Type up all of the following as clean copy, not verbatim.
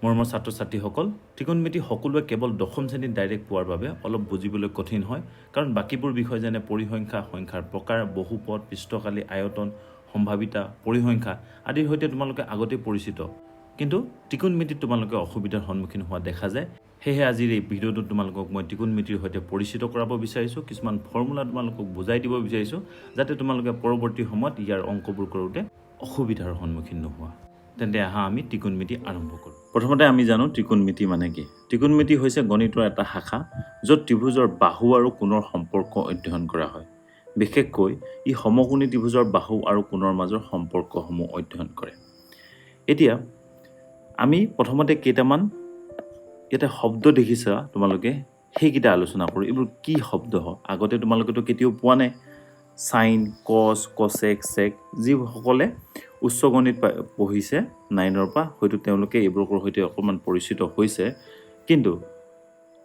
মৰমৰ ছাত্ৰ ছাত্ৰীসকল, ত্ৰিকোণমিতি সকলোৱে কেৱল দশম শ্ৰেণীত ডাইৰেক্ট পোৱাৰ বাবে অলপ বুজিবলৈ কঠিন হয়, কাৰণ বাকীবোৰ বিষয় যেনে পৰিসংখ্যা, সংখ্যাৰ প্ৰকাৰ, বহুপদ, পৃষ্ঠকালী, আয়তন, সম্ভাৱিতা, পৰিসংখ্যা আদিৰ সৈতে তোমালোকে আগতেই পৰিচিত। কিন্তু ত্ৰিকোণমিতিত তোমালোকে অসুবিধাৰ সন্মুখীন হোৱা দেখা যায়। সেয়েহে আজিৰ এই ভিডিঅ'টোত তোমালোকক মই ত্ৰিকোণমিতিৰ সৈতে পৰিচিত কৰাব বিচাৰিছোঁ। কিছুমান ফৰ্মুলা তোমালোকক বুজাই দিব বিচাৰিছোঁ, যাতে তোমালোকে পৰৱৰ্তী সময়ত ইয়াৰ অংকবোৰ কৰোঁতে অসুবিধাৰ সন্মুখীন নোহোৱা। তেন্তে আহা আমি ত্ৰিকোণমিতি আৰম্ভ কৰোঁ। প্ৰথমতে আমি জানো ত্ৰিকোণমিতি মানে কি। ত্ৰিকোণমিতি হৈছে গণিতৰ এটা শাখা, য'ত ত্ৰিভুজৰ বাহু আৰু কোণৰ সম্পৰ্ক অধ্যয়ন কৰা হয়। বিশেষকৈ ই সমকোণী ত্ৰিভুজৰ বাহু আৰু কোণৰ মাজৰ সম্পৰ্কসমূহ অধ্যয়ন কৰে। এতিয়া আমি প্ৰথমতে কেইটামান ইয়াতে শব্দ দেখিছা তোমালোকে, সেইকেইটা আলোচনা কৰোঁ। এইবোৰ কি শব্দ হয়? আগতে তোমালোকেতো কেতিয়াও পোৱা নাই। চাইন, কছ, কছেক, চেক, যিসকলে উচ্চ গণিত পঢ়িছে 9ৰ পৰা, হয়তো তেওঁলোকে এইবোৰৰ সৈতে অকণমান পৰিচিত হৈছে। কিন্তু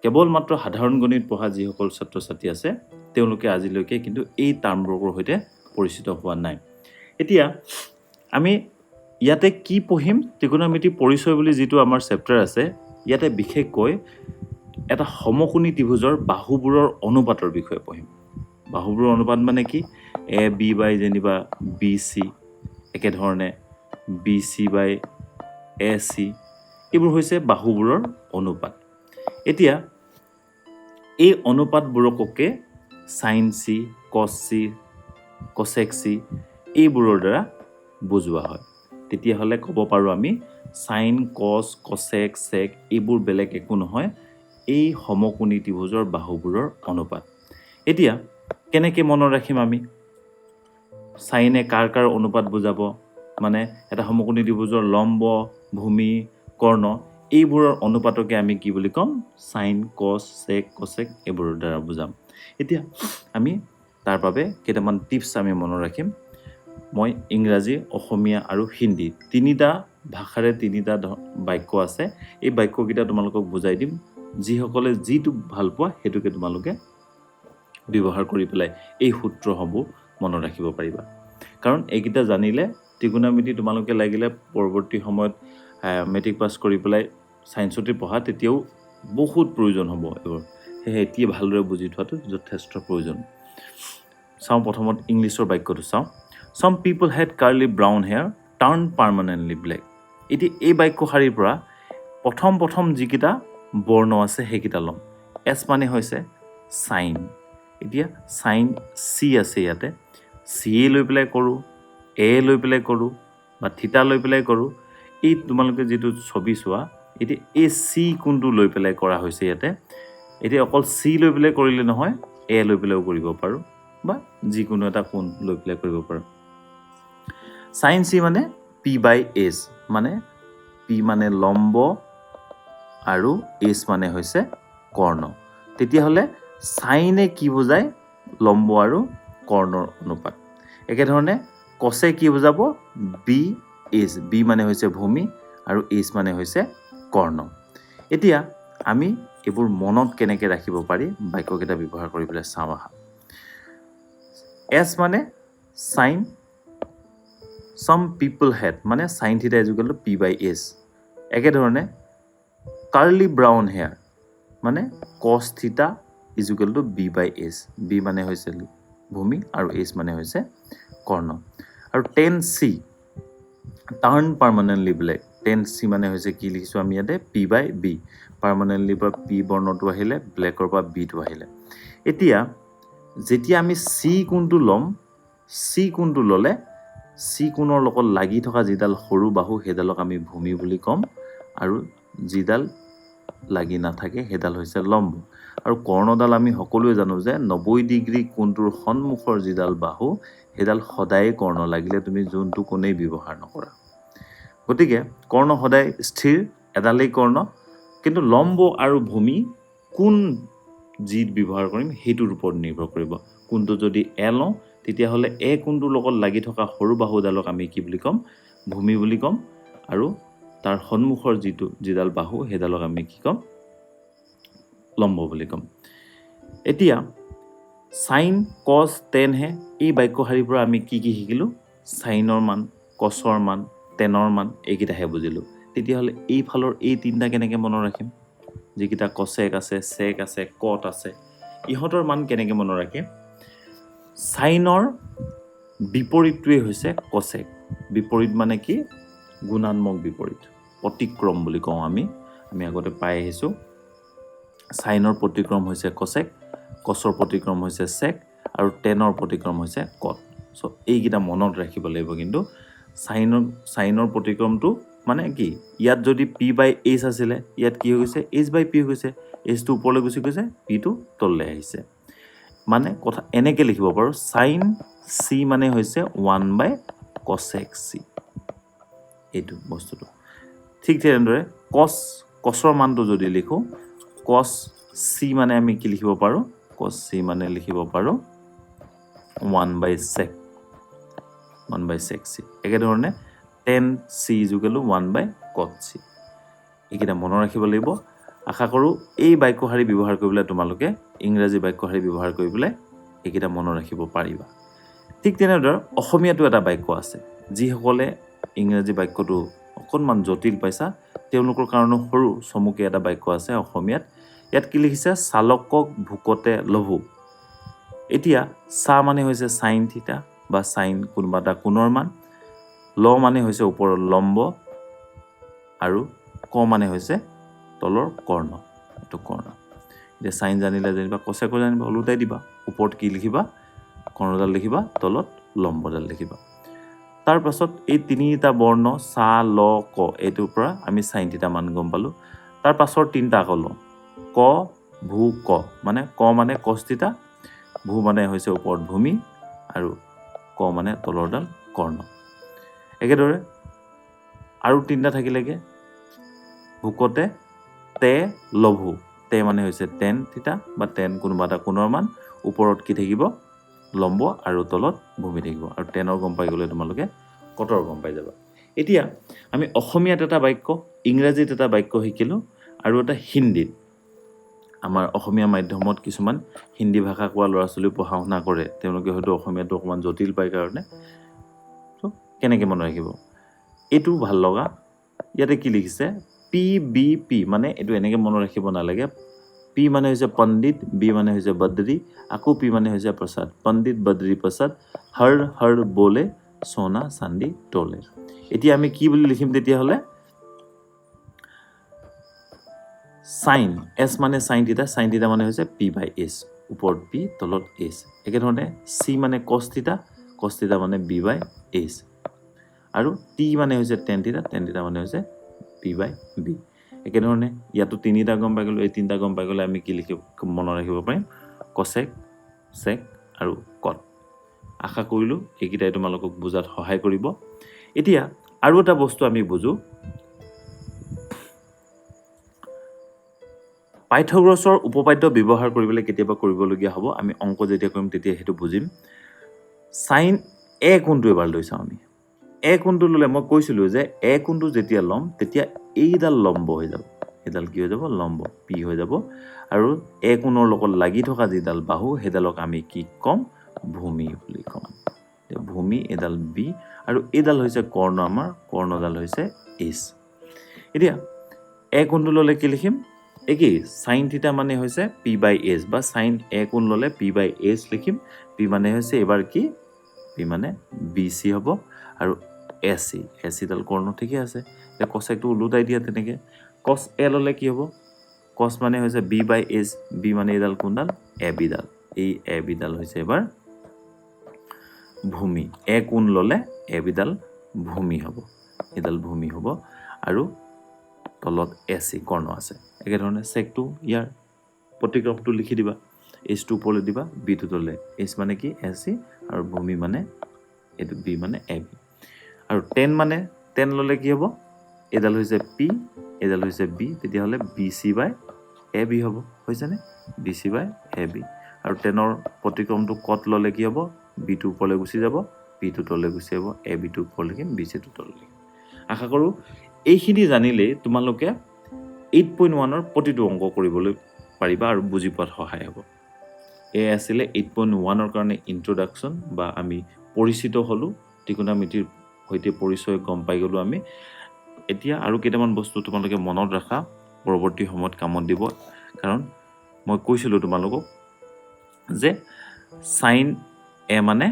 কেৱল মাত্ৰ সাধাৰণ গণিত পঢ়া যিসকল ছাত্ৰ ছাত্ৰী আছে, তেওঁলোকে আজিলৈকে কিন্তু এই টাৰ্মবোৰৰ সৈতে পৰিচিত হোৱা নাই। এতিয়া আমি ইয়াতে কি পঢ়িম? ত্ৰিকোণমিতি পৰিচয় বুলি যিটো আমাৰ চেপ্টাৰ আছে, ইয়াতে বিশেষকৈ এটা সমকোণী ত্ৰিভুজৰ বাহুবোৰৰ অনুপাতৰ বিষয়ে পঢ়িম। বাহুবোৰৰ অনুপাত মানে কি? এ বি বাই যেনিবা বি চি, একেধৰণে B C by A C, এইবোৰ হৈছে বাহুবোৰৰ অনুপাত। এতিয়া এই অনুপাতবোৰকে চাইন চি, কছ চি, কছেক চি এইবোৰৰ দ্বাৰা বুজোৱা হয়। তেতিয়াহ'লে ক'ব পাৰোঁ আমি চাইন, কছ, কছেক, চেক এইবোৰ বেলেগ একো নহয়, এই সমকোণী ত্ৰিভুজৰ বাহুবোৰৰ অনুপাত। এতিয়া কেনেকৈ মনত ৰাখিম আমি? চাইনে কাৰ কাৰ অনুপাত বুজাব? মানে এটা সমকোণী ত্ৰিভুজৰ লম্ব, ভূমি, কৰ্ণ এইবোৰৰ অনুপাতকে আমি কি বুলি ক'ম? চাইন, কছ, চেক, কছেক এইবোৰৰ দ্বাৰা বুজাম। এতিয়া আমি তাৰ বাবে কেইটামান টিপছ আমি মনত ৰাখিম। মই ইংৰাজী, অসমীয়া আৰু হিন্দী তিনিটা ভাষাৰে তিনিটা বাক্য আছে। এই বাক্যকেইটা তোমালোকক বুজাই দিম। যিসকলে যিটো ভাল পোৱা সেইটোকে তোমালোকে ব্যৱহাৰ কৰি পেলাই এই সূত্ৰসমূহ মনত ৰাখিব পাৰিবা। কাৰণ এইকেইটা জানিলে ত্ৰিকোণমিতি তোমালোকে লাগিলে পৰৱৰ্তী সময়ত মেট্ৰিক পাছ কৰি পেলাই ছায়েন্সতে পঢ়া, তেতিয়াও বহুত প্ৰয়োজন হ'ব এইবোৰ। সেয়েহে এতিয়া ভালদৰে বুজি থোৱাটো যথেষ্ট প্ৰয়োজন। চাওঁ প্ৰথমত ইংলিছৰ বাক্যটো চাওঁ। Some people had curly brown hair turned permanently black. এতিয়া এই বাক্য শাৰীৰ পৰা প্ৰথম যিকেইটা বৰ্ণ আছে সেইকেইটা ল'ম। এছ মানে হৈছে চাইন। এতিয়া চাইন চি আছে ইয়াতে, চি লৈ পেলাই কৰোঁ, এ লৈ পেলাই কৰোঁ বা থিতা লৈ পেলাই কৰোঁ। এই তোমালোকে যিটো ছবি চোৱা, এতিয়া এই চি কোণটো লৈ পেলাই কৰা হৈছে ইয়াতে। এতিয়া অকল চি লৈ পেলাই কৰিলে নহয়, এ লৈ পেলাইও কৰিব পাৰোঁ বা যিকোনো এটা কোণ লৈ পেলাই কৰিব পাৰোঁ। চাইন চি মানে পি বাই এইচ, মানে পি মানে লম্ব আৰু এইচ মানে হৈছে কৰ্ণ। তেতিয়াহ'লে চাইনে কি বুজায়? লম্ব আৰু কৰ্ণৰ অনুপাত। একেধৰণে কছে কি বুজাব? বি এইচ, বি মানে হৈছে ভূমি আৰু এইচ মানে হৈছে কৰ্ণ। এতিয়া আমি এইবোৰ মনত কেনেকৈ ৰাখিব পাৰি বাক্যকেইটা ব্যৱহাৰ কৰি পেলাই চাওঁ আহা। এছ মানে চাইন, some people had মানে sine theta is equal to P by H. একেধৰণে কাৰ্লি ব্ৰাউন হেয়াৰ মানে cos theta is equal to B by H. B মানে হৈছে ভূমি আৰু এইচ মানে হৈছে কৰ্ণ। আৰু tan C turn permanently black. Tan C মানে হৈছে কি লিখিছোঁ আমি ইয়াতে? পি বাই বি। পাৰ্মানেণ্টলিৰ পৰা পি বৰ্ণটো আহিলে, ব্লেকৰ পৰা বিটো আহিলে। এতিয়া যেতিয়া আমি চি কোণটো ল'ম, চি কোণটো ল'লে চি কোণৰ লগত লাগি থকা যিডাল সৰু বাহু সেইডালক আমি ভূমি বুলি ক'ম, আৰু যিডাল লাগি নাথাকে সেইডাল হৈছে লম্ব। আৰু কৰ্ণডাল আমি সকলোৱে জানো যে 90 ডিগ্ৰী কোণটোৰ সন্মুখৰ যিডাল বাহু সেইডাল সদায়ে কৰ্ণ, লাগিলে তুমি যোনটো কোণেই ব্যৱহাৰ নকৰা। গতিকে কৰ্ণ সদায় স্থিৰ, এডালেই কৰ্ণ। কিন্তু লম্ব আৰু ভূমি কোন যি ব্যৱহাৰ কৰিম সেইটোৰ ওপৰত নিৰ্ভৰ কৰিব। কোনটো যদি এ লওঁ, তেতিয়াহ'লে এ কোণটোৰ লগত লাগি থকা সৰু বাহুডালক আমি কি বুলি ক'ম? ভূমি বুলি ক'ম। আৰু তাৰ সন্মুখৰ যিডাল বাহু সেইডালক আমি কি ক'ম? লম্ব বুলি ক'ম। এতিয়া চাইন, কছ, টেন হে এই বাক্য শাৰীৰ পৰা আমি কি শিকিলোঁ? চাইনৰ মান, কছৰ মান, টেনৰ মান এইকেইটাহে বুজিলোঁ। তেতিয়াহ'লে এইফালৰ এই তিনিটা কেনেকৈ মনত ৰাখিম? যিকেইটা কচেক আছে, চেক আছে, কট আছে, ইহঁতৰ মান কেনেকৈ মনত ৰাখিম? চাইনৰ বিপৰীতটোৱেই হৈছে কচেক। বিপৰীত মানে কি? গুণাত্মক বিপৰীত, প্ৰতিক্ৰম বুলি কওঁ আমি আগতে পাই আহিছোঁ। চাইনৰ প্ৰতিক্ৰম হৈছে কচেক, কচৰ প্ৰতিক্ৰম হৈছে চেক, আৰু টেনৰ প্ৰতিক্ৰম হৈছে কট। চ' এইকেইটা মনত ৰাখিব লাগিব। কিন্তু চাইনৰ প্ৰতিক্ৰমটো মানে কি? ইয়াত যদি p/h আছিলে, ইয়াত কি হৈ গৈছে? h/p হৈ গৈছে। hটো ওপৰলৈ গুচি গৈছে, pটো তললৈ আহিছে। মানে কথা এনেকৈ লিখিব পাৰোঁ, চাইন c মানে হৈছে 1/cosec c। এইটো বস্তুটো ঠিক তেনেদৰে কচৰ মানটো যদি লিখোঁ, cos c মানে আমি কি লিখিব পাৰোঁ? cos c মানে লিখিব পাৰোঁ 1/sec c। একেধৰণে tan c = 1/cot c। এইকেইটা মনত ৰাখিব লাগিব। আশা কৰোঁ এই বাক্য শাৰী ব্যৱহাৰ কৰি পেলাই তোমালোকে ইংৰাজী বাক্য শাৰী ব্যৱহাৰ কৰি পেলাই এইকেইটা মনত ৰাখিব পাৰিবা। ঠিক তেনেদৰে অসমীয়াটো এটা বাক্য আছে। যিসকলে ইংৰাজী বাক্যটো অকণমান জটিল পাইছা, তেওঁলোকৰ কাৰণে সৰু চমুকৈ এটা বাক্য আছে অসমীয়াত। ইয়াত কি লিখিছে? চালকক ভোকতে লভো। এতিয়া চা মানে হৈছে চাইন থিতা বা চাইন কোনোবা এটা কোণৰ মান, ল মানে হৈছে ওপৰৰ লম্ব, আৰু ক মানে হৈছে তলৰ কৰ্ণ। এইটো কৰ্ণ। এতিয়া চাইন জানিলে যেনিবা কচেকো জানিবা, ওলোটাই দিবা। ওপৰত কি লিখিবা? কৰ্ণডাল লিখিবা, তলত লম্বডাল লিখিবা। তাৰ পাছত এই তিনিটা বৰ্ণ চা, ল, ক, এইটোৰ পৰা আমি চাইন থিতা মান গম পালোঁ। তাৰ পাছৰ তিনিটা আকৌ লওঁ, ক, ভূ, ক। মানে ক মানে কচ থিতা, ভূ মানে হৈছে ওপৰত ভূমি, আৰু ক মানে তলৰডাল কৰ্ণ। একেদৰে আৰু তিনিটা থাকিলেগে, ভোকতে তে লভো। তে মানে হৈছে টেন থিতা বা টেন কোনোবা এটা কোণৰ মান, ওপৰত কি থাকিব? লম্ব, আৰু তলত ভূমি থাকিব। আৰু টেনৰ গম পাই গ'লে তোমালোকে কটৰ গম পাই যাবা। এতিয়া আমি অসমীয়াত এটা বাক্য, ইংৰাজীত এটা বাক্য শিকিলোঁ, আৰু এটা হিন্দীত। আমাৰ অসমীয়া মাধ্যমত কিছুমান হিন্দী ভাষা কোৱা ল'ৰা ছোৱালীও পঢ়া শুনা কৰে। তেওঁলোকে হয়তো অসমীয়াটো অকণমান জটিল পায় কাৰণে। ত' কেনেকৈ মনত ৰাখিব? এইটো ভাল লগা। ইয়াতে কি লিখিছে? PBP, মানে এইটো এনেকৈ মনত ৰাখিব নালাগে। P মানে হৈছে পণ্ডিত, B মানে হৈছে বদ্ৰী, আকৌ P মানে হৈছে প্ৰসাদ। পণ্ডিত বদ্ৰী প্ৰসাদ হৰ হৰ বোলে সোণা চান্দি তোলে। এতিয়া আমি কি বুলি লিখিম তেতিয়াহ'লে? চাইন, এছ মানে চাইন থিতা, চাইন থিতা মানে হৈছে p/h, ওপৰত p, তলত h। একেধৰণে চি মানে কচ থিতা, কচ থিতা মানে b/h, আৰু টি মানে হৈছে টেন থিতা, টেন থিতা মানে হৈছে p/b। একেধৰণে ইয়াতো তিনিটা গম পাই গ'লোঁ। এই তিনিটা গম পাই গ'লে আমি কি মনত ৰাখিব পাৰিম? কচেক, চেক, আৰু কট। আশা কৰিলোঁ এইকেইটাই তোমালোকক বুজাত সহায় কৰিব। এতিয়া আৰু এটা বস্তু আমি বুজোঁ। পাইথাগোৰাছৰ উপপাদ্য ব্যৱহাৰ কৰিবলৈ কেতিয়াবা কৰিবলগীয়া হ'ব। আমি অংক যেতিয়া কৰিম তেতিয়া সেইটো বুজিম। চাইন এ কোণটো এবাৰ লৈ চাওঁ আমি। এ কোণটো ল'লে মই কৈছিলোঁ যে এ কোণটো যেতিয়া ল'ম তেতিয়া এইডাল লম্ব হৈ যাব। এইডাল কি হৈ যাব? লম্ব, পি হৈ যাব। আৰু এ কোণৰ লগত লাগি থকা যিডাল বাহু, সেইডালক আমি কি ক'ম? ভূমি বুলি ক'ম। ভূমি, এডাল বি, আৰু এইডাল হৈছে কৰ্ণ আমাৰ, কৰ্ণডাল হৈছে এইচ। এতিয়া এ কোণটো ল'লে কি লিখিম? একেই, চাইন থিতা মানে হৈছে p/h, বা চাইন এ কোণ ল'লে p/h লিখিম। পি মানে হৈছে এইবাৰ কি? পি মানে BC হ'ব, আৰু এচিডাল কৰ্ণ ঠিকে আছে। এতিয়া কচেকটো ওলোটাই দিয়া তেনেকৈ। কচ এ ল'লে কি হ'ব? কচ মানে হৈছে b/h, বি মানে এইডাল কোনডাল? এ বিডাল। এই এ বিডাল হৈছে এবাৰ ভূমি। এ কোণ ল'লে এ বিডাল ভূমি হ'ব, এইডাল ভূমি হ'ব, আৰু তলত এচি কৰ্ণ আছে। একেধৰণে চেকটো ইয়াৰ প্ৰতিক্ৰমটো লিখি দিবা। এইচটো ওপৰলৈ দিবা, বিটো তললৈ। এইচ মানে কি? এচি, আৰু ভূমি মানে এইটো বি মানে এ বি। আৰু টেন ল'লে কি হ'ব? এইডাল হৈছে পি, এইডাল হৈছে বি, তেতিয়াহ'লে BC/AB হ'ব। হৈছেনে? BC/AB। আৰু টেনৰ প্ৰতিক্ৰমটো কট ল'লে কি হ'ব? বিটো ওপৰলৈ গুচি যাব, বিটো তললৈ গুচি যাব, এ বিটো ওপৰলৈ লিখিম, BCটো তললৈ লিখিম। আশা কৰোঁ এইখিনি জানিলেই তোমালোকে 8.1ৰ প্ৰতিটো অংক কৰিবলৈ পাৰিবা আৰু বুজি পোৱাত সহায় হ'ব। এয়া আছিলে 8.1ৰ কাৰণে ইন্ট্ৰডাকশ্যন, বা আমি পৰিচিত হ'লোঁ। ত্ৰিকোণমিতিৰ সৈতে পৰিচয় গম পাই গ'লোঁ আমি। এতিয়া আৰু কেইটামান বস্তু তোমালোকে মনত ৰাখা পৰৱৰ্তী সময়ত কামত দিব কাৰণ মই কৈছিলোঁ তোমালোকক যে sin a মানে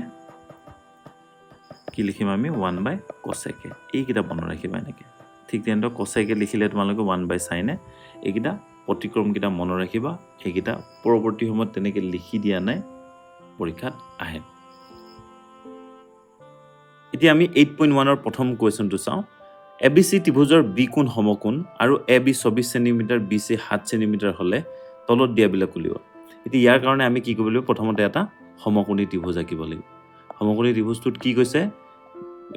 কি লিখিম আমি 1/cosec a এইকেইটা মনত ৰাখিবা এনেকৈ ঠিক তেনেদৰে cosec a লিখিলে তোমালোকে 1/sin a এইকেইটা প্ৰতিক্ৰমকেইটা মনত ৰাখিবা এইকেইটা পৰৱৰ্তী সময়ত তেনেকৈ লিখি দিয়া নাই পৰীক্ষাত আহে এতিয়া আমি 8.1ৰ প্ৰথম কুৱেশ্যনটো চাওঁ ABC ত্ৰিভুজৰ বি কোণ সমকোণ আৰু AB 24 সেন্টিমিটাৰ BC 7 সেন্টিমিটাৰ হ'লে তলত দিয়াবিলাক উলিওৱা এতিয়া ইয়াৰ কাৰণে আমি কি কৰিব লাগিব প্ৰথমতে এটা সমকোণী ত্ৰিভুজ আঁকিব লাগিব সমকোণী ত্ৰিভুজটোত কি কৈছে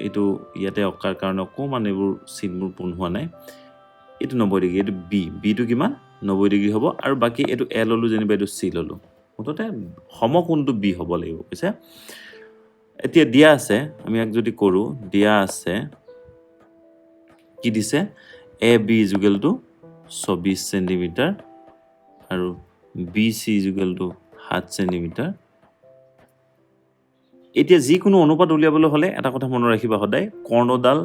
এইটো ইয়াতে অকাৰ কাৰণে অকমান এইবোৰ চিনবোৰ পূৰ্ণ হোৱা নাই এইটো 90 ডিগ্ৰী এইটো বি টো কিমান 90 ডিগ্ৰী হ'ব আৰু বাকি এইটো এ ললো যেনিবা এইটো চি ললো মুঠতে সমকোণটো বি হ'ব লাগিব কৈছে এতিয়া দিয়া আছে আমি এক যদি কৰো দিয়া আছে কি দিছে A B equal to 24 centimetre আৰু B C equal to 7 centimetre এতিয়া যিকোনো অনুপাত উলিয়াবলৈ হলে এটা কথা মনত ৰাখিবা সদায় কৰ্ণডাল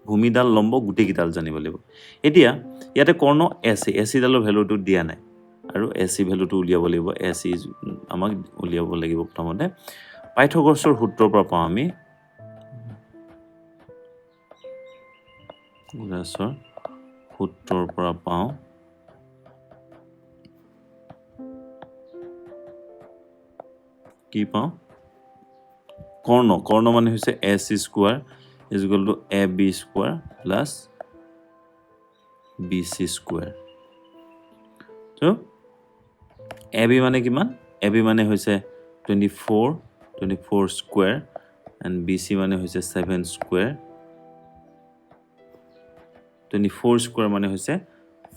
ভূমিডাল লম্ব গুটেকিডাল জানিব লাগিব এতিয়া ইয়াতে কৰ্ণ এসি ডালৰ ভ্যালুটো দিয়া নাই আৰু এসি ভ্যালুটো উলিয়াব লাগিব এসি আমাক উলিয়াব লাগিব প্ৰথমতে পাইথাগোৰাছৰ সূত্ৰৰ পৰা পাওঁ আমি পাইথাগোৰাছৰ সূত্ৰৰ পৰা পাওঁ কি পাওঁ কৰ্ণ মানে হৈছে ac square equal to ab square plus bc square তো ab মানে কিমান ab মানে হৈছে 24 স্কয়াৰ and bc মানে হৈছে 7 স্কয়াৰ 24 স্কয়াৰ মানে হৈছে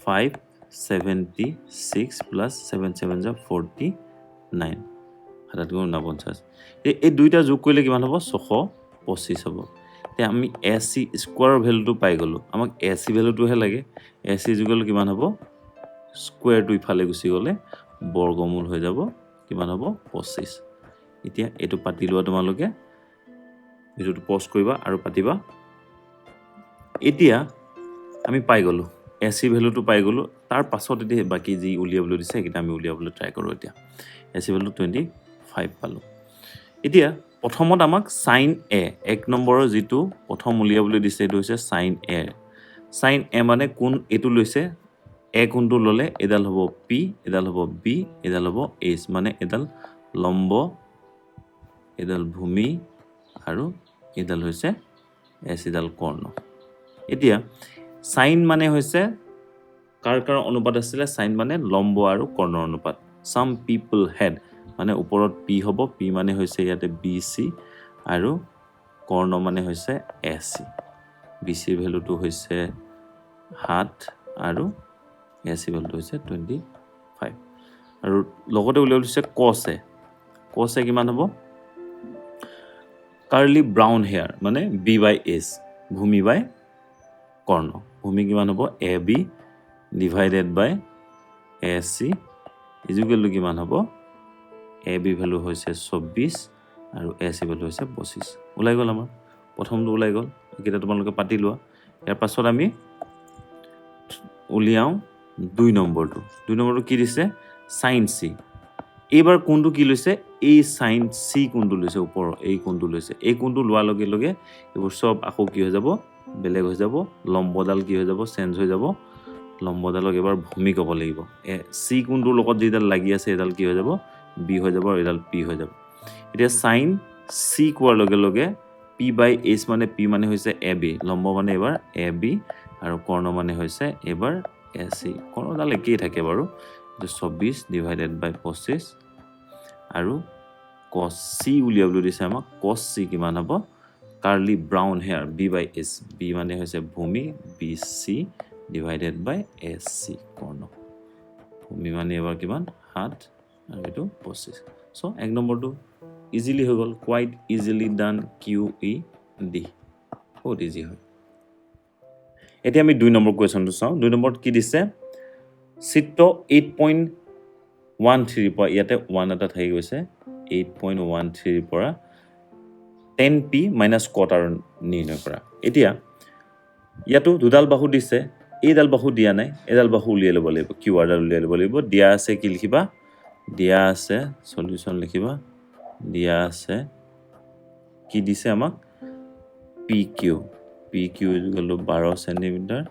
576 plus 7 7 is 49 হাতত গুণ 49 এই দুইটা যোগ কৰিলে কিমান হ'ব 625 হ'ব তে আমি ac স্কয়াৰৰ ভ্যালুটো পাই গলো আমাক ac ভ্যালুটোহে লাগে ac ইকুয়াল কিমান হ'ব স্কয়াৰটো ইফালে গুচি গলে বৰ্গমূল হৈ যাব কিমান হ'ব 25 এতিয়া এটো পাতি লোৱা তোমালোকে ভিডিওটো পজ কৰিবা আৰু পাতিবা এতিয়া আমি পাই গলো ac ভ্যালুটো পাই গলো তাৰ পাছত এতিয়া বাকি যি উলিয়াবলৈ দিছে এটা আমি উলিয়াবলৈ ট্ৰাই কৰো এতিয়া ac ভ্যালু 25 পালো এতিয়া প্ৰথমত আমাক sin a এক নম্বৰৰ যেটো প্ৰথম উলিয়াবলৈ দিছে এটো হৈছে sin a মানে কোন এটো লৈছে a কোনটো ললে এডাল হ'ব p এডাল হ'ব b এডাল হ'ব h মানে এডাল লম্ব এডাল ভূমি আৰু এডাল হৈছে s এডাল কৰ্ণ এতিয়া sin মানে হৈছে কাৰ অনুপাত আছিল sin মানে লম্ব আৰু কৰ্ণৰ অনুপাত some people had মানে ওপৰত p হ'ব p মানে হৈছে ইয়াতে bc আৰু কৰ্ণ মানে হৈছে ac bc ভ্যালুটো হৈছে 7 আৰু ac ভ্যালুটো হৈছে 25 আৰু লগতে উলিয়াই লৈছে cos a কিমান হ'ব কাৰ্লি ব্ৰাউন হেয়াৰ মানে b/s ভূমি বাই কৰ্ণ ভূমি কিমান হ'ব ab divided by ac equal to কিমান হ'ব ab ভ্যালু হৈছে 24 আৰু ac ভ্যালু হৈছে 25 ওলাই গল আমাৰ প্ৰথমটো ওলাই গল এটা তোমালোকে পাতি লোৱা ইয়াৰ পাছত আমি উলিয়াও 2 নম্বৰটো কি দিছে sin c এইবাৰ কোনটো কি লৈছে এই sin c কোনটো লৈছে ওপৰ এই কোনটো লৈছে এই কোনটো লোৱাৰ লগে লগে এইবোৰ সব আকৌ কি হৈ যাব বেলেগ হৈ যাব লম্বডাল কি হৈ যাব চেঞ্জ হৈ যাব লম্বডালক এবাৰ ভূমি ক'ব লাগিব c কোনটোৰ লগত যেডাল লাগি আছে এডাল কি হৈ যাব b হৈ যাব আৰু এডাল p হৈ যাব এতিয়া sin c কোৱাৰ লগে লগে p/h মানে p মানে হৈছে ab লম্ব মানে এবাৰ ab আৰু কৰ্ণ মানে হৈছে এবাৰ ac কৰ্ণডাল একেই থাকে বাৰু 24 ডিভাইডেড বাই 25 আৰু cos c উলিয়াবলৈ দিছে আমাক cos c কিমান হ'ব curly brown hair b/s b মানে হৈছে ভূমি bc ডিভাইডেড বাই ac কৰ্ণ ভূমি মানে এবাৰ কিমান 7 আৰু এটো 25 সো এক নম্বৰটো ইজিলি হৈ গল কোৱাইট ইজিলি ডান QED বহুত ইজি হয় এতিয়া আমি 2 নম্বৰ কোৱেশ্যনটো চাওঁ 2 নম্বৰত কি দিছে চিত্ৰ 8.13 পৰা ইয়াতে 1 এটা থাকি গৈছে 8.13 পৰা 10p - cot আৰু নিৰ্ণয় কৰা এতিয়া ইয়াতো দুডাল বাহু দিছে, এইডাল বাহু দিয়া নাই, এডাল বাহু উলিয়াই ল'ব লাগিব, কিউ আৰডাল উলিয়াই ল'ব লাগিব। দিয়া আছে কি লিখিবা, দিয়া আছে সলিউশ্যন লিখিবা, দিয়া আছে কি দিছে আমাক P Q equal to 12 centimetre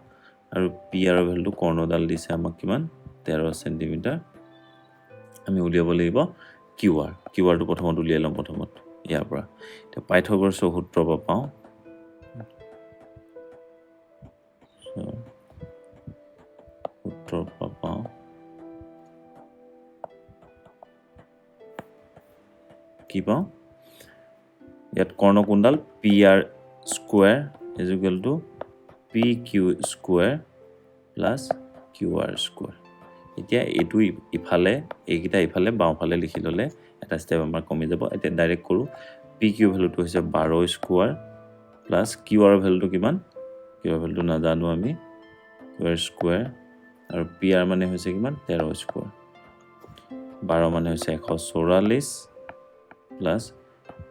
আৰু পি আৰৰ ভেলুটো কৰ্ণডাল দিছে আমাক কিমান 13 চেণ্টিমিটাৰ। আমি উলিয়াব লাগিব কিউ আৰটো প্ৰথমত উলিয়াই ল'ম, প্ৰথমত ইয়াৰ পৰা এতিয়া পাইথাগোৰাছৰ সূত্ৰৰ পৰা পাওঁ, কি পাওঁ ইয়াত কৰ্ণ কোণডাল p r square is equal to p q square plus q r square. এতিয়া এইটো ইফালে এইকেইটা ইফালে বাওঁফালে লিখি ল'লে এটা ষ্টেপ আমাৰ কমি যাব। এতিয়া ডাইৰেক্ট কৰোঁ, পি কিউ ভেলুটো হৈছে 12 স্কুৱাৰ প্লাছ কিউ আৰ ভেলুটো কিমান, কিউ আৰ ভেলুটো নাজানো আমি, কিউ আৰ স্কুৱেৰ আৰু পি আৰ মানে হৈছে কিমান 13 স্কুৱাৰ, 12 মানে হৈছে 144 প্লাছ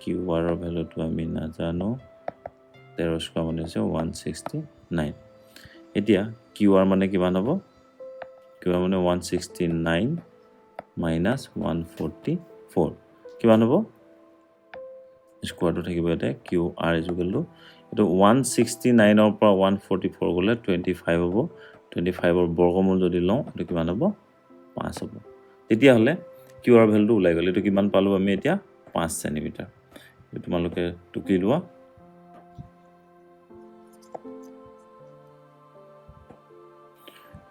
কিউ আৰৰ ভেলুটো আমি নাজানো, 13 স্কুৱাৰ মানে হৈছে 169। এতিয়া কিউ আৰ মানে কিমান হ'ব, কিউ আৰ মানে 169 মাইনাছ 144 কিমান হ'ব, স্কুৱাৰটো থাকিব ইয়াতে Q R is equal to এইটো 169ৰ পৰা 144 গ'লে 25 হ'ব, 25ৰ বৰ্গমূল যদি লওঁ এইটো কিমান হ'ব 5 হ'ব। তেতিয়াহ'লে কিউ আৰ ভেলুটো ওলাই গ'ল, এইটো কিমান পালোঁ আমি এতিয়া 5 চেণ্টিমিটাৰ। তোমালোকে টুকি লোৱা।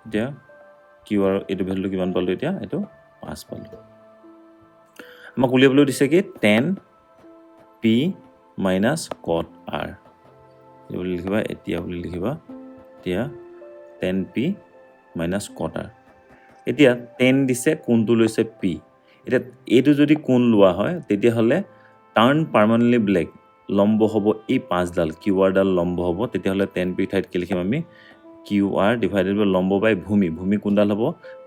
এতিয়া কিউ আৰ এইটো ভেলুটো কিমান পালোঁ, এতিয়া এইটো 5 পালোঁ। আমাক উলিয়াবলৈ দিছে কি 10 পি মাইনাছ কট আৰ বুলি লিখিবা, এতিয়া বুলি লিখিবা, এতিয়া 10 পি মাইনাছ কট আৰ। এতিয়া 10 দিছে, কোণটো লৈছে পি, এতিয়া এইটো যদি কোণ লোৱা হয় তেতিয়াহ'লে টাৰ্ণ পাৰ্মানেণ্টলি ব্লেক লম্ব হ'ব এই 5ডাল, কিউ আৰডাল লম্ব হ'ব, তেতিয়াহ'লে 10 পি ঠাইত কি লিখিম আমি কিউ আৰ ডিভাইডেড বাই লম্ব বাই ভূমি, ভূমি কোণডাল হ'ব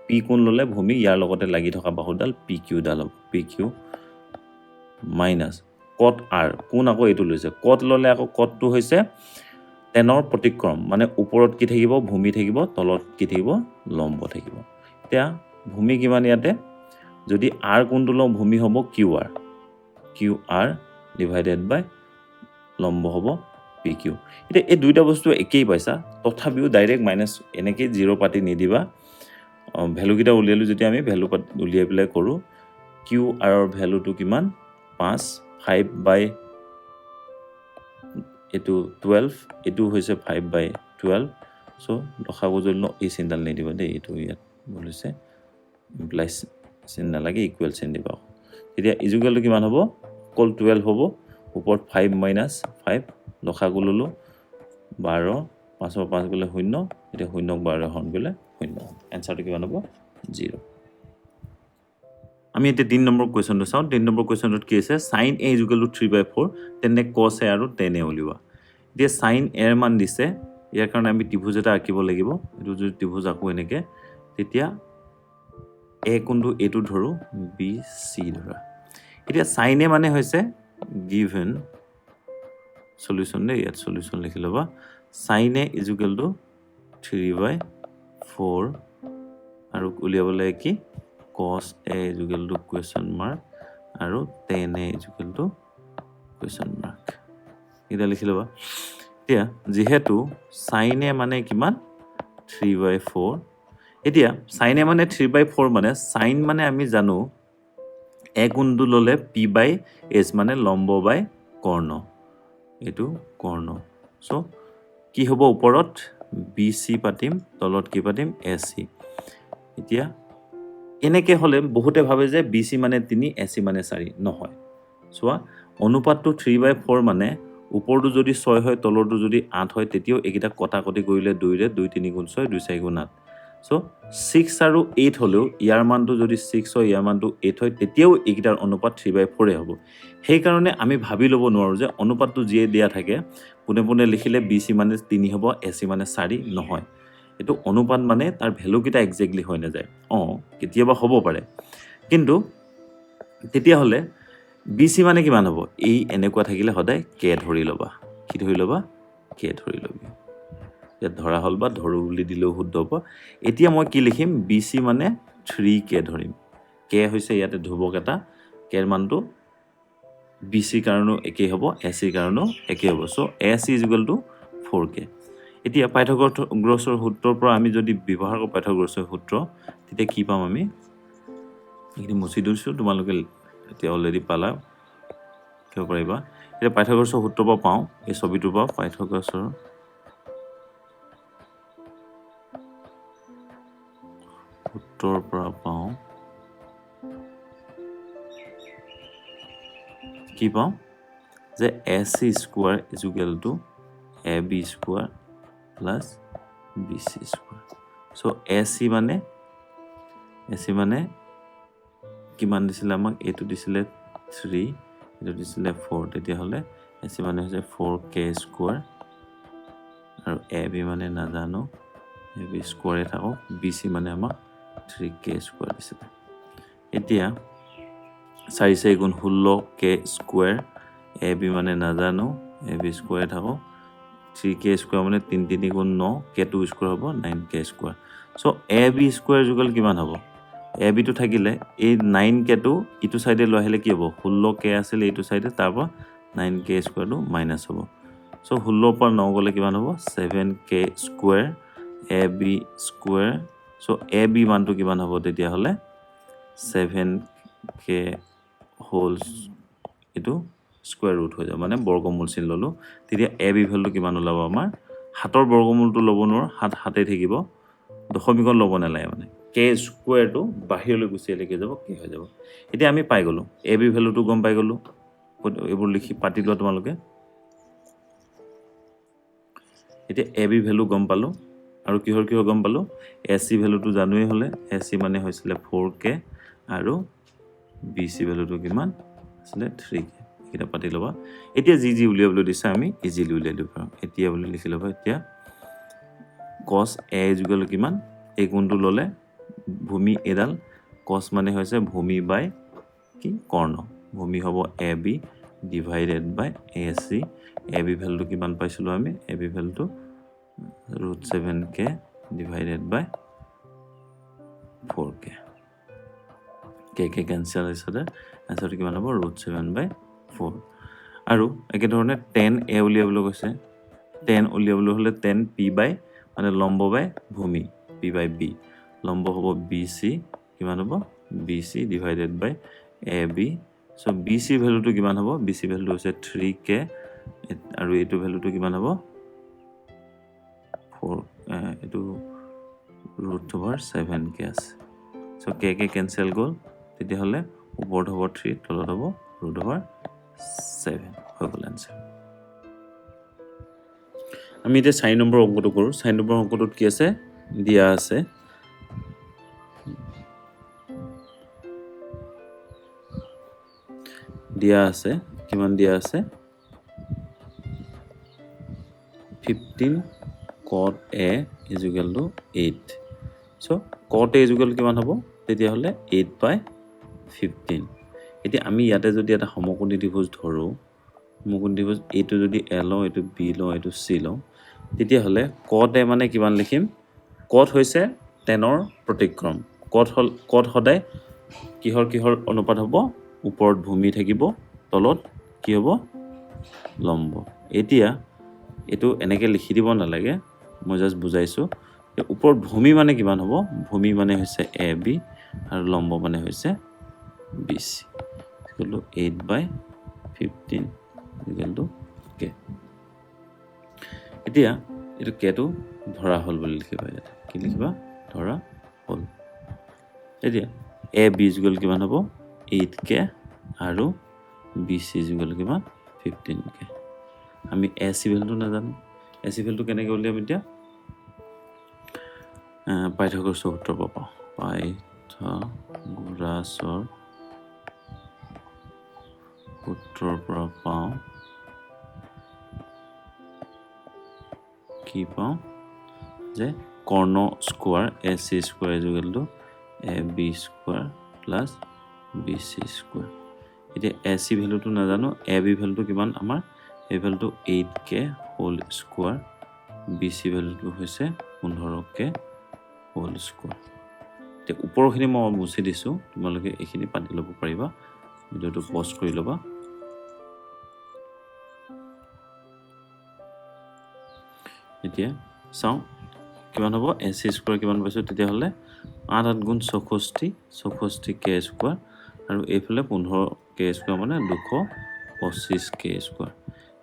পি কোণ ল'লে ভূমি, ইয়াৰ লগতে লাগি থকা বাহুডাল পি কিউডাল হ'ব, পি কিউ মাইনাছ কট আৰ, কোণ আকৌ এইটো লৈছে, কট ল'লে আকৌ কটটো হৈছে 10ৰ প্ৰতিক্ৰম, মানে ওপৰত কি থাকিব ভূমি থাকিব, তলত কি থাকিব লম্ব থাকিব। এতিয়া ভূমি কিমান ইয়াতে, যদি আৰ কোণটো লওঁ ভূমি হ'ব কিউ আৰ ডিভাইডেড বাই লম্ব হ'ব পি কিউ। এতিয়া এই দুইটা বস্তু একেই পাইছা, তথাপিও ডাইৰেক্ট মাইনাছ এনেকৈ 0 পাতি নিদিবা, ভেলুকেইটা উলিয়ালোঁ যেতিয়া আমি ভেলু উলিয়াই পেলাই কৰোঁ, কিউ আৰৰ ভেলুটো কিমান 5 বাই এইটো 12, এইটো হৈছে 5/12, চ' লসাগু যদি লওঁ এই চিনডাল নিদিবা দেই, এইটো ইয়াত ভুল হৈছে, ইমপ্লাইজ চিন নালাগে, ইকুৱেল চিন দিবা। তেতিয়া ইজুকেলটো কিমান হ'ব, অকল 12 হ'ব, ওপৰত 5 মাইনাছ 5 লসাগু ল'লোঁ 12, 5ৰ 5 গ'লে 0, এতিয়া 0ক 12 হৰণ কৰিলে 0, এনচাৰটো কিমান হ'ব 0। আমি এতিয়া 3 নম্বৰ কুৱেশ্যনটো চাওঁ। 3 নম্বৰ কুৱেশ্যনটোত কি আছে, sign A is equal two 3/4, তেনে কছ এ আৰু টেন এ উলিওৱা। এতিয়া চাইন এৰ মান দিছে, ইয়াৰ কাৰণে আমি ত্ৰিভুজ এটা আঁকিব লাগিব। এইটো যদি ত্ৰিভুজ আঁকো এনেকৈ, তেতিয়া এ কোণটো এইটো ধৰোঁ, বি চি ধৰা। এতিয়া চাইন এ মানে হৈছে গিভেন সলিউশ্যন দেই, ইয়াত সলিউশ্যন লিখি ল'বা, sign A is equal two 3/4 আৰু উলিয়াব লাগে কি cos a is equal to question mark আৰু tan a is equal to question mark, এটা লিখি ল'বা। এতিয়া যিহেতু sin a মানে কিমান 3/4, এতিয়া sin a মানে 3/4 মানে sin মানে আমি জানো a কোণটো ল'লে p/s মানে লম্ব বাই কৰ্ণ, এইটো কৰ্ণ, চ' কি হ'ব ওপৰত বি চি পাতিম, তলত কি পাতিম এ চি। এতিয়া এনেকৈ হ'লে বহুতে ভাবে যে বি চি মানে 3, এ চি মানে 4, নহয়। চোৱা অনুপাতটো 3/4 মানে ওপৰটো যদি 6 হয় তলৰটো যদি 8 হয়, তেতিয়াও এইকেইটা কটাকটি কৰিলে 2ৰে 2 3 গুণ 6 2 4 গুণ 8, চ' 6 আৰু 8 হ'লেও ইয়াৰ মানটো যদি 6 হয় ইয়াৰ মানটো 8 হয়, তেতিয়াও এইকেইটাৰ অনুপাত 3/4 হ'ব। সেইকাৰণে আমি ভাবি ল'ব নোৱাৰোঁ যে অনুপাতটো যিয়ে দিয়া থাকে পোনে পোনে লিখিলে বি চি মানে 3 হ'ব, এ চি মানে 4, নহয়। এইটো অনুপাত মানে তাৰ ভেলুকেইটা একজেক্টলি হৈ নাযায়, কেতিয়াবা হ'ব পাৰে, কিন্তু তেতিয়াহ'লে বি চি মানে কিমান হ'ব, এই এনেকুৱা থাকিলে সদায় কে ধৰি ল'বা, কি ধৰি ল'বা, কে ধৰি ল'বি। ইয়াত ধৰা হ'ল বা ধৰোঁ বুলি দিলেও শুদ্ধ হ'ব। এতিয়া মই কি লিখিম, বি চি মানে 3K ধৰিম। কে হৈছে ইয়াতে ধ্ৰুৱক এটা, কেৰ মানটো বি চিৰ কাৰণেও একেই হ'ব, এ চিৰ কাৰণেও একেই হ'ব। So' a c is equal to 4K। এতিয়া পাইথাগোৰাছৰ সূত্ৰৰ পৰা আমি যদি ব্যৱহাৰ কৰোঁ পাইথাগোৰাছৰ সূত্ৰ, তেতিয়া কি পাম আমি, এইখিনি মুচি দিছোঁ, তোমালোকে এতিয়া অলৰেডি পালা, কিয় পাৰিবা। এতিয়া পাইথাগোৰাছৰ সূত্ৰৰ পৰা পাওঁ, এই ছবিটোৰ পৰা পাইথাগোৰাছৰ সূত্ৰৰ পৰা পাওঁ, কি পাওঁ যে a c square is equal to a b square plus b c square. So' a c মানে কিমান দিছিলে আমাক, এইটো দিছিলে 3, এইটো দিছিলে 4, তেতিয়াহ'লে এ চি মানে হৈছে 4K স্কোৱাৰ, আৰু এ বি মানে নাজানো, এ বি স্কোৱাৰে থাকক, বি চি মানে আমাক 3K স্কোৱাৰ দিছিলে। এতিয়া 4 4 গুণ 16K স্কোৱাৰ, এ বি মানে নাজানো, এ বি স্কোৱাৰে থাকক, 3K স্কোৱাৰ মানে 3 3 গুণ 9, K2 স্কোৱাৰ হ'ব 9K স্কোৱাৰ। চ' এ বি স্কোৱাৰ যুগল কিমান হ'ব, এ বিটো থাকিলে এই 9Kটো ইটো চাইডে লৈ আহিলে কি হ'ব, 16K আছিলে এইটো চাইডে, তাৰ পৰা 9K স্কোৱাৰটো মাইনাছ হ'ব। চ' 16 পৰা 9 গ'লে কিমান হ'ব, 7K square A b square. So' A B মানটো কিমান হ'ব তেতিয়াহ'লে, 7K হোল, এইটো স্কোৱাৰ ৰুট হৈ যাব, মানে বৰ্গমূল চিন ল'লোঁ। তেতিয়া এ বি ভেলুটো কিমান ওলাব আমাৰ, 7ৰ বৰ্গমূলটো ল'ব নোৱাৰোঁ, 7 7 থাকিব, দশমিকত ল'ব নালাগে, মানে কে স্কোৱাৰটো বাহিৰলৈ গুচি আহিলে কি হৈ যাব, কি হৈ যাব। এতিয়া আমি পাই গ'লোঁ, এ বি ভেলুটো গম পাই গ'লোঁ, এইবোৰ লিখি পাতি লোৱা তোমালোকে। এতিয়া এ বি ভেলু গম পালোঁ, আৰু কিহৰ গম পালোঁ, এ চি ভেলুটো জানোৱেই হ'লে, এ চি মানে হৈছিলে 4K, আৰু বি চি ভেলুটো কিমান আছিলে 3K, এইকেইটা পাতি ল'বা। এতিয়া যি উলিয়াবলৈ দিছে আমি ইজিলি উলিয়াই দিব পাৰোঁ। এতিয়া বুলি লিখি ল'বা, এতিয়া কছ এ যুগল কিমান, এই কোণটো ল'লে ভূমি এডাল, কছ মানে হৈছে ভূমি বাই কি কৰ্ণ, ভূমি হ'ব A B divided by A C. A B ভেলুটো কিমান পাইছিলোঁ আমি, A B ভেলুটো √7K divided by 4K, K cancel হৈছে, এনচাৰটো কিমান হ'ব, √7/4। আৰু একেধৰণে 10A উলিয়াবলৈ কৈছে, 10 উলিয়াবলৈ হ'লে 10P বাই মানে লম্ব বাই ভূমি, P বাই বি, লম্ব হ'ব বি চি, কিমান হ'ব B C divided by A B. So' B C ভেলুটো কিমান হ'ব, বি চি ভেলুটো হৈছে 3K, আৰু এইটো ভেলুটো কিমান হ'ব 4, এইটো √7K আছে। চ' কে কেঞ্চেল গ'ল, তেতিয়াহ'লে ওপৰত হ'ব 3, তলত হ'ব √7 হৈ গ'ল এনচাৰ। আমি এতিয়া 4 নম্বৰ অংকটো কৰোঁ। 4 নম্বৰ অংকটোত কি আছে, দিয়া আছে কিমান দিয়া আছে, 15 cot A is equal to 8. So' cot A is equal কিমান হ'ব, তেতিয়াহ'লে 8/15। এতিয়া আমি ইয়াতে যদি এটা সমকোণী ত্ৰিভুজ ধৰোঁ, সমকোণী ত্ৰিভুজ এইটো যদি এ লওঁ, এইটো বি লওঁ, এইটো চি লওঁ, তেতিয়াহ'লে cot A মানে কিমান লিখিম, cot হৈছে 10ৰ প্ৰতিক্ৰম, cot সদায় কিহৰ অনুপাত হ'ব, ওপৰত ভূমি থাকিব, তলত কি হ'ব লম্ব। এতিয়া এইটো এনেকৈ লিখি দিব নালাগে, মই জাষ্ট বুজাইছোঁ। ওপৰত ভূমি মানে কিমান হ'ব, ভূমি মানে হৈছে এ বি, আৰু লম্ব মানে হৈছে বি চি, 8/15 K। এতিয়া এইটো কেটো ধৰা হ'ল বুলি লিখিবা, ইয়াতে কি লিখিবা, ধৰা হ'ল। এতিয়া এ বি যুগল কিমান হ'ব 8K, আৰু বি চি যুগল কিমান 15K। আমি এ চি ভেলুটো নাজানো, এ চি ভেলুটো কেনেকৈ উলিয়াম, এতিয়া পাইথাগোৰাছৰ সূত্ৰৰ পৰা পাওঁ, পাইথাগোৰাছৰ সূত্ৰৰ পৰা পাওঁ, কি পাওঁ যে কৰ্ণ square a c square is equal to a b square plus b c square. এতিয়া এ চি ভেলুটো নাজানো, এ বি ভেলুটো কিমান আমাৰ, এই ভেলুটো 8K হোল স্কোৱাৰ BC ভ্যালুটো হৈছে 15k হোল স্কোয়াৰ তে উপৰখিনি মই মুছি দিছো তোমালোকে এইখিনি পাতি ল'ব পাৰিবা ভিডিওটো পজ কৰি ল'বা এতিয়া চাও কিমান হ'ব AC স্কয়ার কিমান পাইছো তেতিয়া হলে 8 8 গুণ 64 64k স্কয়ার আৰু এইফালে 15k স্কয়াৰ মানে 225k স্কয়াৰ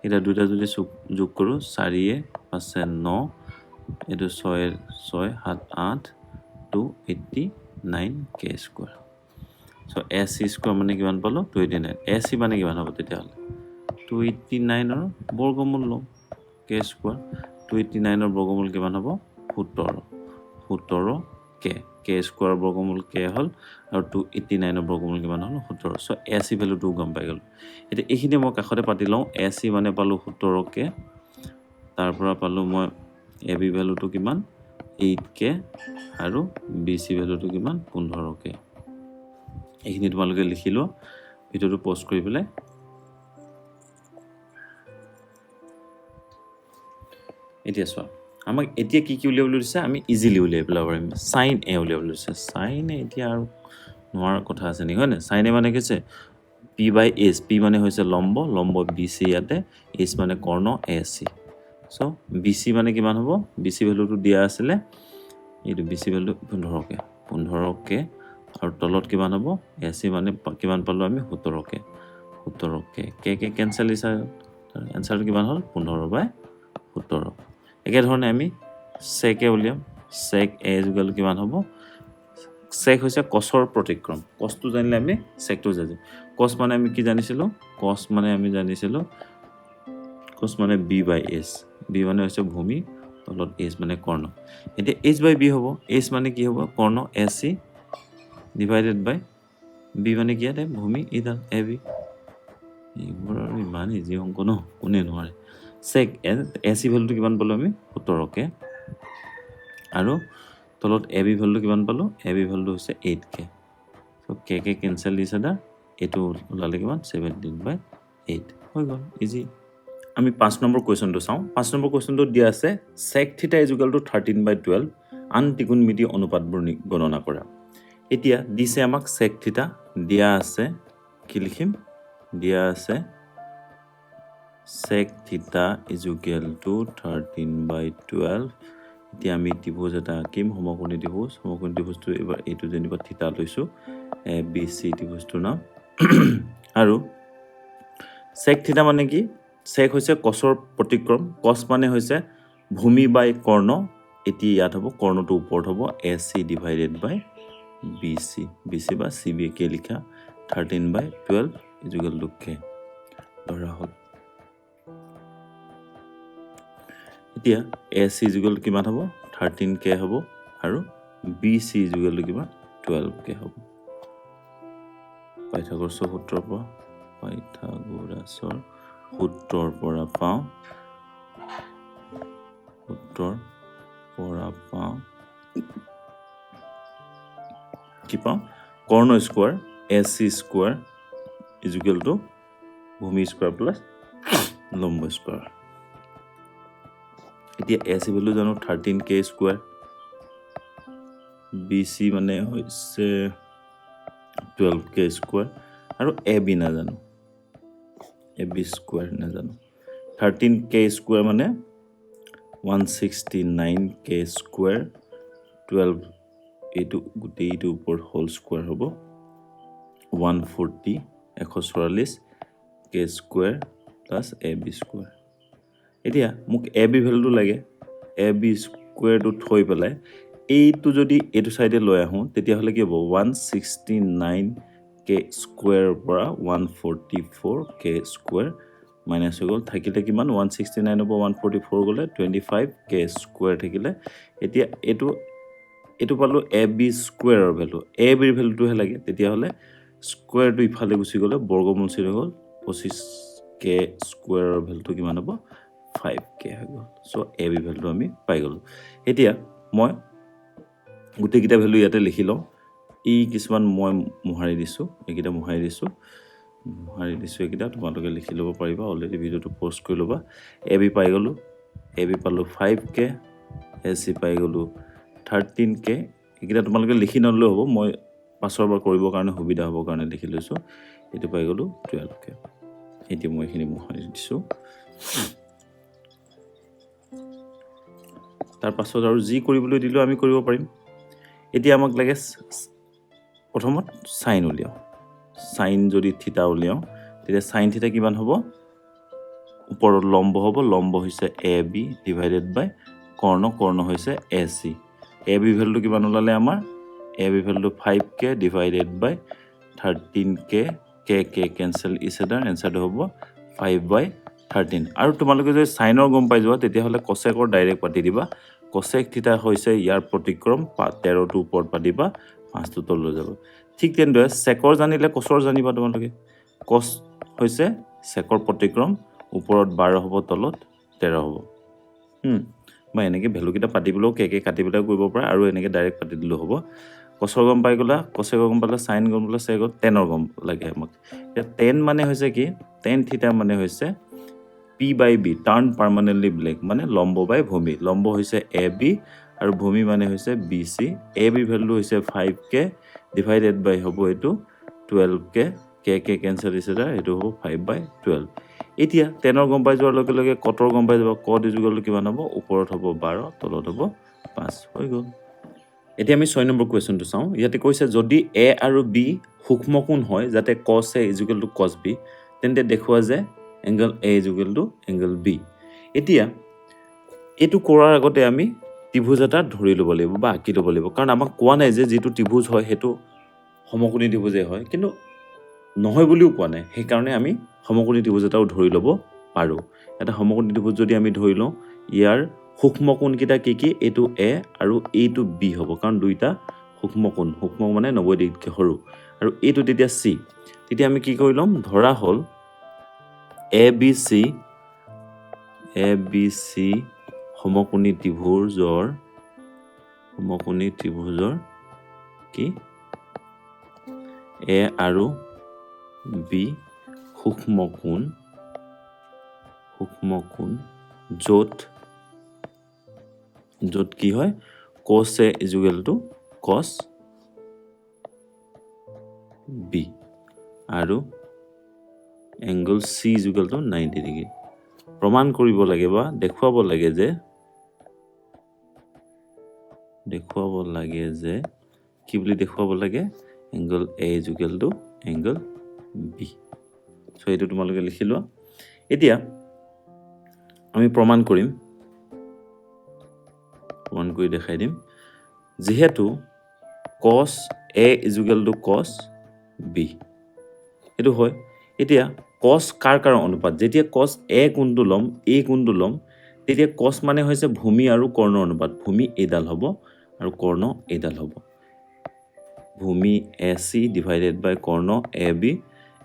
এটা দুটা যদি যোগ কৰো 4 এ 5 9 এটো 6 6 7 8 289k square so AC square মানে কিমান পালো 289 AC মানে কিমান হ'ব তেতিয়া হলে 289 ৰ বৰ্গমূল লম k স্কয়াৰ 289 ৰ বৰ্গমূল কিমান হ'ব 17 17k k স্কয়াৰ বৰ্গমূল k হল আৰু 289 ৰ বৰ্গমূল কিমান হল 17 সো AC ভ্যালুটো গম পাই গল এটা এইখিনি মই কাখতে পাতি লওঁ AC মানে পালো 17k তাৰ পৰা পালো মই AB ভ্যালুটো কিমান 8k আৰু BC ভ্যালুটো কিমান 15k এইখিনি তোমালোকে লিখি লোৱা ভিডিওটো পজ কৰি পেলাই এতিয়া চোৱা আমাক এতিয়া কি উলিয়াবলৈ দিছে আমি ইজিলি উলিয়াই পেলাব পাৰিম sin a উলিয়াবলৈ দিছে sin a এতিয়া আৰু নোৱাৰ কথা আছে নি হয় না sin a মানে কিছে p/s p মানে হৈছে লম্ব লম্ব BC ইয়াতে s মানে কৰ্ণ AC সো BC মানে কিমান হ'ব BC ভ্যালুটো দিয়া আছিল এইটো BC ভ্যালু 15k আৰু তলত কিমান হ'ব AC মানে কিমান পালো আমি 17k k কেনসেল হৈছে আনসাৰ কিমান হ'ল 15/17 একে ধৰণে আমি sec a উলিয়াম sec a ইকুয়াল কিমান হ'ব sec হৈছে cosৰ প্ৰতিক্ৰম cosটো জানিলে আমি secটো জানো cos মানে আমি কি জানিছিলো cos মানে আমি জানিছিলো cos মানে b/s b মানে হৈছে ভূমি তলত s মানে কৰ্ণ এতিয়া h/b হ'ব h মানে কি হ'ব কৰ্ণ AC ডিভাইডেড বাই b মানে কি আছে ভূমি ইডাল AB এইবোৰ আৰু ইমান ইজি অংক ন কোনে নোৱাৰে sec AC ভ্যালুটো কিমান পালো আমি 17k আৰু তলত AB ভ্যালুটো কিমান পালো AB ভ্যালুটো হৈছে 8k সো k কেনসেল দিছে দা এটো ওলালে কিমান 17/8 হৈ গল ইজি আমি 5 নম্বৰ কোৱেশ্চনটো চাও 5 নম্বৰ কোৱেশ্চনটো দিয়া আছে sec θ = 13/12 আন ত্ৰিকোণমিতি অনুপাতবোৰ গণনা কৰা এতিয়া দিছে আমাক sec θ দিয়া আছে কি লিখিম দিয়া আছে sec θ = 13/12 এতিয়া আমি ত্ৰিভুজ এটা আঁকিম সমকোণী ত্ৰিভুজটো এবাৰ এইটো যেনিবা θ লৈছো ABC ত্ৰিভুজটোৰ নাম আৰু sec θ মানে কি sec হৈছে cosৰ প্ৰতিক্ৰম cos মানে হৈছে ভূমি বাই কৰ্ণ এতিয়া ইয়াত হ'ব কৰ্ণটো ওপৰত হ'ব AC ডিভাইডেড বাই BC BC বা CB কে লিখা 13/12 = k ধৰা হ'ল এতিয়া AC = কিমান হ'ব 13k হ'ব আৰু BC = কিমান 12k হ'ব পাইথাগোৰাছৰ সূত্ৰৰ পৰা পাওঁ কি পাওঁ কৰ্ণ স্কয়াৰ AC স্কয়াৰ = ভূমি স্কয়াৰ প্লাস লম্ব স্কয়াৰ এতিয়া AC ভ্যালু জানো 13k স্কয়াৰ BC মানে হৈছে 12k স্কয়াৰ আৰু AB নাজানো AB স্কয়াৰ নাজানো 13k স্কয়াৰ মানে 169k স্কয়াৰ 12 এইটো গোটেইটো উপৰ হোল স্কয়াৰ হ'ব 140 144k square plus AB square এতিয়া মোক AB ভ্যালুটো লাগে AB স্কয়াৰটো থৈ পেলাই এইটো যদি এটো সাইডে লৈ আহো তেতিয়া হলে কি হ'ব 169k স্কয়াৰ পৰা 144k স্কয়াৰ মাইনাস হৈ গল থাকিলে কিমান 169 হ'ব 144 গলে 25k স্কয়াৰ থাকিলে এতিয়া এটো পালো AB স্কয়াৰৰ ভ্যালু AB ৰ ভ্যালুটো হে লাগে তেতিয়া হলে স্কয়াৰটো ইফালে গুচি গলে বৰ্গমূল চিন গল 25k স্কয়াৰৰ ভ্যালুটো কিমান হ'ব 5k হৈ গল সো AB ভ্যালুটো আমি পাই গলো এতিয়া মই গুটি কিটা ভ্যালু ইয়াতে লিখি লওঁ এই কিছুমান মই মোহাৰি দিছো এইকিটা মোহাৰি দিছো এইকিটা তোমালোকে লিখি ল'ব পাৰিবা অলৰেডি ভিডিওটো পোষ্ট কৰি ল'বা AB পাই গলো এ বি পালোঁ 5K, এ চি পাই গ'লোঁ 13K। এইকেইটা তোমালোকে লিখি নল'লেও হ'ব, মই পাছৰ বাৰ কৰিবৰ কাৰণে সুবিধা হ'বৰ কাৰণে লিখি লৈছোঁ। এইটো পাই গ'লোঁ 12K। এতিয়া মই এইখিনি মোহাৰি দিছোঁ। তাৰ পাছত আৰু যি কৰিবলৈ দিলেও আমি কৰিব পাৰিম। এতিয়া আমাক লাগে প্ৰথমত চাইন উলিয়াওঁ। চাইন যদি থিতা উলিয়াওঁ তেতিয়া চাইন থিতা কিমান হ'ব? ওপৰত লম্ব হ'ব, লম্ব হৈছে এ বি ডিভাইডেড বাই কৰ্ণ হৈছে এ চি। এ বি ভেলুটো কিমান ওলালে আমাৰ? A B ভেলুটো 5K divided by 13K, K cancel ইচ এডাৰ, এনচাৰটো হ'ব 5/13। আৰু তোমালোকে যদি চাইনৰ গম পাই যোৱা তেতিয়াহ'লে কচেকৰ ডাইৰেক্ট পাতি দিবা। কচেক থিতা হৈছে ইয়াৰ প্ৰতিক্ৰম, 13টো ওপৰত পাতিবা, 5টো তললৈ যাব। ঠিক তেনেদৰে চেকৰ জানিলে কচৰ জানিবা তোমালোকে। কচ হৈছে চেকৰ প্ৰতিক্ৰম, ওপৰত 12 হ'ব, তলত 13 হ'ব। বা এনেকৈ ভেলুকেইটা পাতিবলৈও কে কাটি পেলাই কৰিব পৰা, আৰু এনেকৈ ডাইৰেক্ট পাতি দিলেও হ'ব। কচৰ গম পাই গ'লা, কচেকৰ গম পালে, চাইন গম পালে, চেকৰ টেনৰ গম লাগে আমাক। এতিয়া টেন মানে হৈছে কি? টেন থিতা মানে হৈছে P/B, টাৰ্ণ পাৰ্মানেণ্টলি ব্লেক, মানে লম্ব বাই ভূমি। লম্ব হৈছে এ বি আৰু ভূমি মানে হৈছে B C. A B value হৈছে 5K ডিভাইডেড বাই হ'ব এইটো 12K, কে কেঞ্চেল হৈছে তাৰ, এইটো হ'ব 5/12। এতিয়া টেনৰ গম পাই যোৱাৰ লগে লগে কটৰ গম পাই যাব। কট ইজুগলটো কিমান হ'ব? ওপৰত হ'ব 12, তলত হ'ব 5, হৈ গ'ল। এতিয়া আমি 6 নম্বৰ কুৱেশ্যনটো চাওঁ। ইয়াতে কৈছে যদি এ আৰু বি সূক্ষ্মকোণ হয় যাতে কছ এ ইজুগেল টু কছ বি, তেন্তে দেখুওৱা যে angle A is equal to angle B. এতিয়া এইটো কৰাৰ আগতে আমি ত্ৰিভুজ এটা ধৰি ল'ব লাগিব বা আঁকি ল'ব লাগিব, কাৰণ আমাক কোৱা নাই যে যিটো ত্ৰিভুজ হয় সেইটো সমকোণী ত্ৰিভুজেই হয়, কিন্তু নহয় বুলিও কোৱা নাই। সেইকাৰণে আমি সমকোণী ত্ৰিভুজ এটাও ধৰি ল'ব পাৰোঁ। এটা সমকোণী ত্ৰিভুজ যদি আমি ধৰি লওঁ, ইয়াৰ সূক্ষ্মকোণকেইটা কি? এইটো এ আৰু এইটো বি হ'ব, কাৰণ দুইটা সূক্ষ্মকোণ। সূক্ষ্ম মানে 90 ডিগ্ৰীতকৈ সৰু। আৰু এইটো তেতিয়া চি। তেতিয়া আমি কি কৰি ল'ম? ধৰা হ'ল এ বি চি সমকোণী ত্ৰিভুজৰ কি? এ আৰু বি সূক্ষ্মকোণ য'ত কি হয়? কছ এ ইজুগেল টু কছ বি আৰু angle C is equal two 90 degree. প্ৰমাণ কৰিব লাগে বা দেখুৱাব লাগে যে কি বুলি দেখুৱাব লাগে? Angle A is equal to angle b. So' এইটো তোমালোকে লিখি লোৱা। এতিয়া আমি প্ৰমাণ কৰি দেখাই দিম। যিহেতু কছ এ ইজুগেল টু কছ বি, এইটো হয়। এতিয়া কছ কাৰ অনুপাত? যেতিয়া কছ এ কোণটো ল'ম, এ কোণটো ল'ম, তেতিয়া কছ মানে হৈছে ভূমি আৰু কৰ্ণৰ অনুপাত। ভূমি এইডাল হ'ব আৰু কৰ্ণ এইডাল হ'ব। ভূমি এ C divided by Karna A B.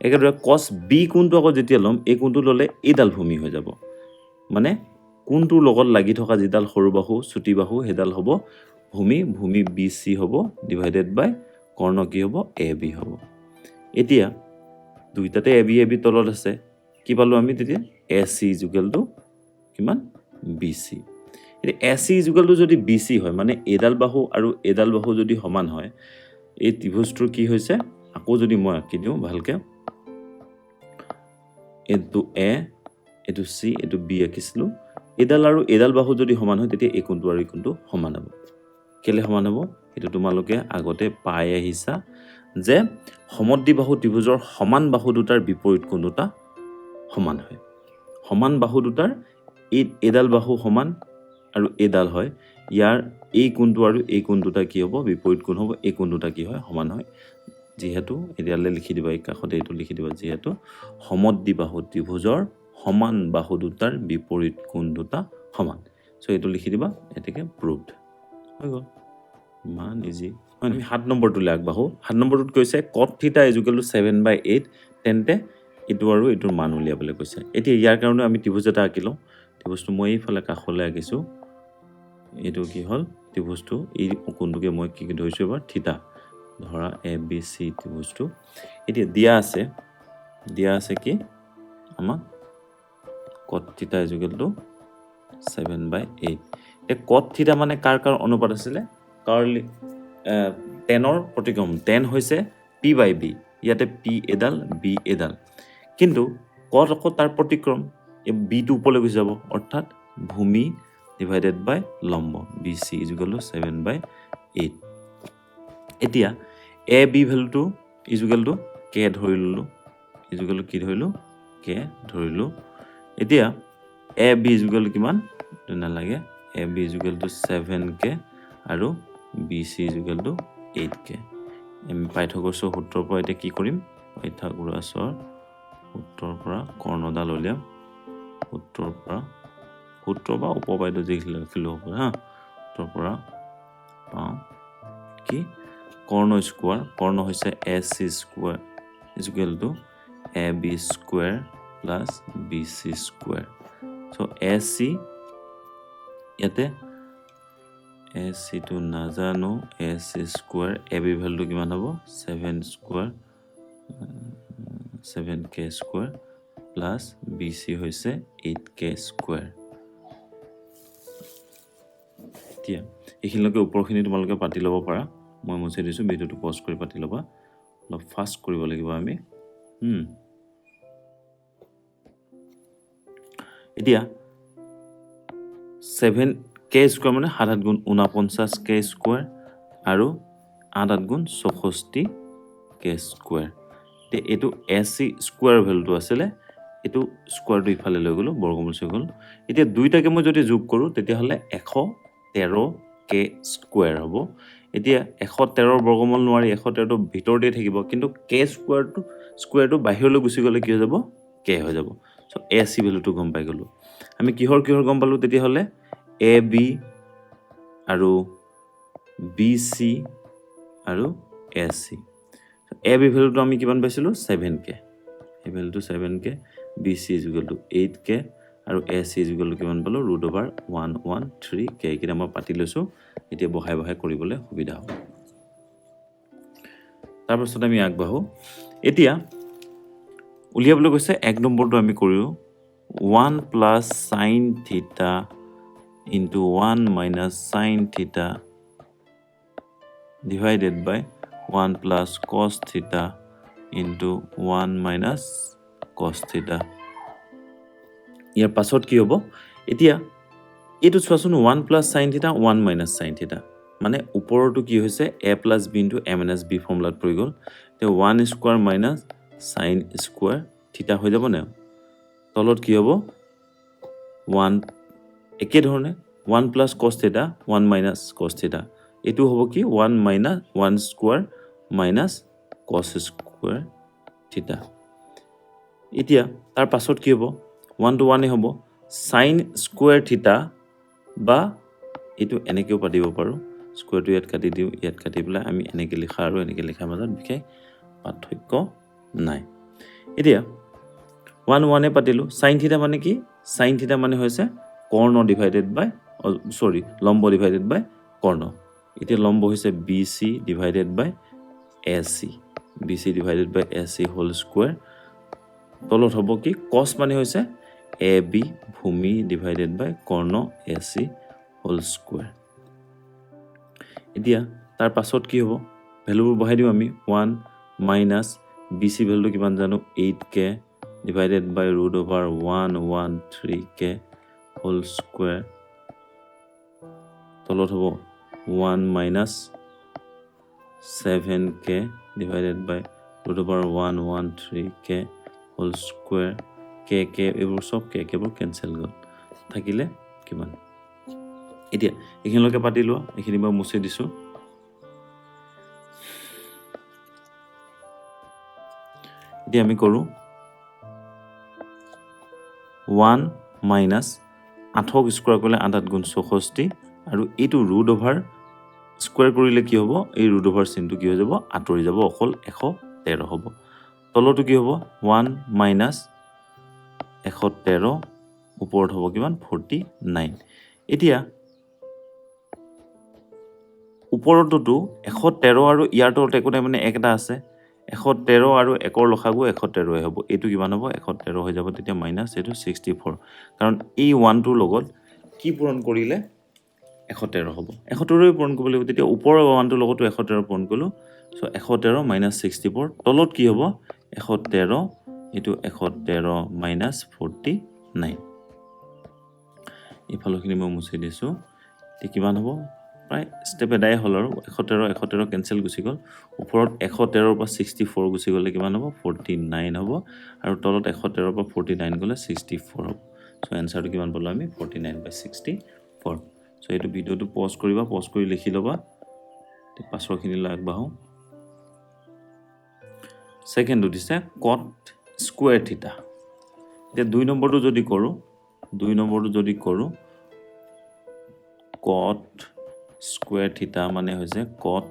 একেদৰে কছ বি কোণটো আকৌ যেতিয়া ল'ম, এই কোণটো ল'লে এইডাল ভূমি হৈ যাব। মানে কোণটোৰ লগত লাগি থকা যিডাল সৰু বাহু, চুটি বাহু, সেইডাল হ'ব ভূমি বি চি হ'ব ডিভাইডেড বাই কৰ্ণ কি হ'ব? এ বি হ'ব। এতিয়া দুইটাতে এ বি তলত আছে। কি পালোঁ আমি তেতিয়া? এ চি ইজুগেল টু কিমান? B C. এতিয়া এ চি ইজুগেল টু যদি বি চি হয়, মানে এডাল বাহু আৰু এডাল বাহু যদি সমান হয়, এই ত্ৰিভুজটোৰ কি হৈছে? আকৌ যদি মই আঁকি দিওঁ ভালকৈ, এইটো এ, এইটো চি, এইটো বি আঁকিছিলোঁ। এডাল আৰু এডাল বাহু যদি সমান হয়, তেতিয়া এই কোণটো আৰু এই কোণটো সমান হ'ব। কেলে সমান হ'ব? সেইটো তোমালোকে আগতে পাই আহিছা যে সমদ্বিবাহু ত্ৰিভুজৰ সমান বাহু দুটাৰ বিপৰীত কোণ দুটা সমান হয়। সমান বাহু দুটাৰ এডাল বাহু সমান আৰু এডাল হয়, ইয়াৰ এই কোণটো আৰু এই কোণ দুটা কি হ'ব? বিপৰীত কোণ হ'ব। এই কোণ দুটা কি হয়? সমান হয়। যিহেতু এতিয়ালৈ লিখি দিবা, এই কাষতে এইটো লিখি দিবা, যিহেতু সমদ্বিবাহু ত্ৰিভুজৰ সমান বাহু দুটাৰ বিপৰীত কোণ দুটা সমান। চ' এইটো লিখি দিবা, এতেকে প্ৰুভড হৈ গ'ল। ইমান ইজি। আমি 7 নম্বৰটোলৈ আগবাঢ়ো। 7 নম্বৰটোত কৈছে কট থিটা ইজুগেল টু 7/8, তেন্তে এইটো আৰু এইটোৰ মান উলিয়াবলৈ কৈছে। এতিয়া ইয়াৰ কাৰণে আমি ত্ৰিভুজ এটা আঁকি লওঁ। ত্ৰিভুজটো মই এইফালে কাষলৈ আঁকিছোঁ। এইটো কি হ'ল? ত্ৰিভুজটো এই কোণটোকে মই কি ধৰিছোঁ এবাৰ? থিটা। ধৰা এ বি চি ত্ৰিভুজটো। এতিয়া দিয়া আছে কি আমাক? কট থিটা ইজুগেল টু 7/8 এতিয়া cot থিটা মানে কাৰ অনুপাত আছিলে কাৰ্লি টেনৰ প্ৰতিক্ৰম টেন হৈছে p/b ইয়াতে p এডাল b এডাল কিন্তু cot আকৌ তাৰ প্ৰতিক্ৰম এই b টো ওপৰলৈ গুচি যাব অৰ্থাৎ ভূমি ডিভাইডেড বাই লম্ব bc = 7/8 এতিয়া ab ভ্যালুটো = k ধৰি ললো = কি ধৰিলো k ধৰিলো এতিয়া ab = কিমান নালাগে ab = 7k আৰু bc = 8k আমি পাইথাগোৰাছৰ সূত্ৰৰ পৰা এটা কি কৰিম পাইথাগোৰাছৰ সূত্ৰৰ পৰা কৰ্ণডাল উলিয়াম সূত্ৰ বা উপপাদ্য দেখিলে হ'ব হা সূত্ৰৰ পৰা পাওঁ কি কৰ্ণ স্কোয়াৰ কৰ্ণ হৈছে ac square = ab square plus bc square so ac ইয়াতে ac টো নাজানো ac স্কোয়াৰ ab ভ্যালুটো কিমান হ'ব 7 square 7k square plus bc হৈছে 8k স্কোয়াৰ এতিয়া এইখিনিলৈকে ওপৰখিনি তোমালোকে পাতি ল'ব পাৰা মই মুছে দিছো ভিডিওটো পজ কৰি পাতি ল'বা অলপ ফাষ্ট কৰিব লাগিব আমি এতিয়া 7k স্কোয়াৰ মানে 7 গুণ 49k স্কোয়াৰ আৰু 8 গুণ 64k স্কোয়াৰ তে এটো ac স্কোয়াৰ ভ্যালুটো আছিল এটো স্কোয়াৰটো ইফালে লৈ গলো বৰ্গমূল হৈ গল এতিয়া দুইটাকে মই যদি যোগ কৰো তেতিয়া হলে 113k স্কোয়াৰ হ'ব এতিয়া 113 ৰ বৰ্গমূল নোৱাৰি 113 টো ভিতৰতে থাকিব কিন্তু k স্কোয়াৰটো বাহিৰলৈ গুচি গলে কি হৈ যাব k হৈ যাব সো ac ভ্যালুটো গম পাই গলো আমি কিহৰ গম পালো তেতিয়া হলে ab আৰু bc আৰু ac ab ভ্যালুটো আমি কিমান পাইছিলো 7k এই ভ্যালুটো 7k bc = 8k আৰু ac = কিমান পালো √113k কিটা মই পাতি লৈছো এতিয়া বহাই কৰিবলৈ সুবিধা হ'ব তাৰ পাছত আমি আগবাঢ়ো এতিয়া উলিয়াবলৈ কৈছে এক নম্বৰটো আমি কৰিও 1 plus sin theta into 1 minus sin theta divided by 1 plus cos theta into 1 minus cos theta ইয়াৰ পাছত কি হ'ব এতিয়া এটো চোৱাচোন 1 plus sin theta 1 minus sin theta মানে ওপৰটো কি হৈছে a plus b into a minus b ফৰ্মুলাত পৰি গল তে 1 স্কয়াৰ minus sin স্কয়াৰ থিটা হৈ যাব না তলত কি হ'ব 1 একে ধৰণে 1 plus cos theta 1 minus cos theta এটো হ'ব কি 1 minus 1 square minus cos square থিটা এতিয়া তাৰ পাছত কি হ'ব 1 to 1 হ'ব sin স্কয়াৰ থিটা বা এটো এনেকেও পাতিব পাৰো স্কয়াৰটো ইয়াত কাটি দিও ইয়াত কাটি পেলাই আমি এনেকে লিখা আৰু এনেকে লিখাৰ মাজত বিশেষ পাৰ্থক্য নাই এতিয়া 1 1 এ পাতিলো sin থিটা মানে কি sin থিটা মানে হৈছে কৰ্ণ ডিভাইডেড বাই লম্ব ডিভাইডেড বাই কৰ্ণ এতিয়া লম্ব হৈছে BC divided by AC BC divided by AC whole square তলত হ'ব কি cos মানে হৈছে AB ভূমি ডিভাইডেড বাই কৰ্ণ AC হোল স্কয়াৰ এতিয়া তাৰ পাছত কি হ'ব ভ্যালুবোৰ বহাই দিও আমি 1 মাইনাস BC ভ্যালুটো কিমান জানো 8k divided by √113k whole square তলত হ'ব 1 minus 7k divided by √113k whole square k এইবোৰ সব k কেবোৰ কেনসেল গল থাকিলে কিমান এতিয়া এইখিনিলৈকে পাতি লোৱা এইখিনি মই মুছে দিছো এতিয়া আমি কৰো 1 minus 8ক স্কয়াৰ কৰিলে 8 গুণ 64 আৰু এটো ৰুট ওভাৰ স্কয়াৰ কৰিলে কি হ'ব এই ৰুট ওভাৰ চিনটো কি হৈ যাব আতৰি যাব অকল 113 হ'ব তলটো কি হ'ব 1 minus 113 ওপৰত হ'ব কিমান 49 এতিয়া ওপৰতটো 113 আৰু ইয়াৰ তলত একোটা মানে একটা আছে 113 আৰু 1ৰ লসাগু 113 হ'ব এটো কিমান হ'ব 113 হৈ যাব তেতিয়া মাইনাস এটো 64 কাৰণ এই 1 টোৰ লগত কি পূৰণ কৰিলে 113 হ'ব 113 পূৰণ কৰিব লাগিব তেতিয়া ওপৰৰ মানটোৰ লগতো 113 পূৰণ কৰিলোঁ চ' 113 মাইনাছ 64 তলত কি হ'ব 113 এইটো 113 মাইনাছ 49 এইফালৰখিনি মই মুছি দিছোঁ এতিয়া কিমান হ'ব প্ৰায় ষ্টেপ এদাই হ'ল আৰু 113 কেঞ্চেল গুচি গ'ল ওপৰত 113 পৰা 64 গুচি গ'লে কিমান হ'ব 49 হ'ব আৰু তলত 113 পৰা 49 গ'লে 64 হ'ব চ' এনচাৰটো কিমান পালোঁ আমি 49/64 চ' এইটো ভিডিঅ'টো পজ কৰিবা পজ কৰি লিখি ল'বা পাছৰখিনিলৈ আগবাঢ়ো ছেকেণ্ডটো দিছে কট স্কুৱেৰ থিটা এতিয়া 2 নম্বৰটো যদি কৰোঁ কট স্কুৱেৰ থিটা মানে হৈছে কট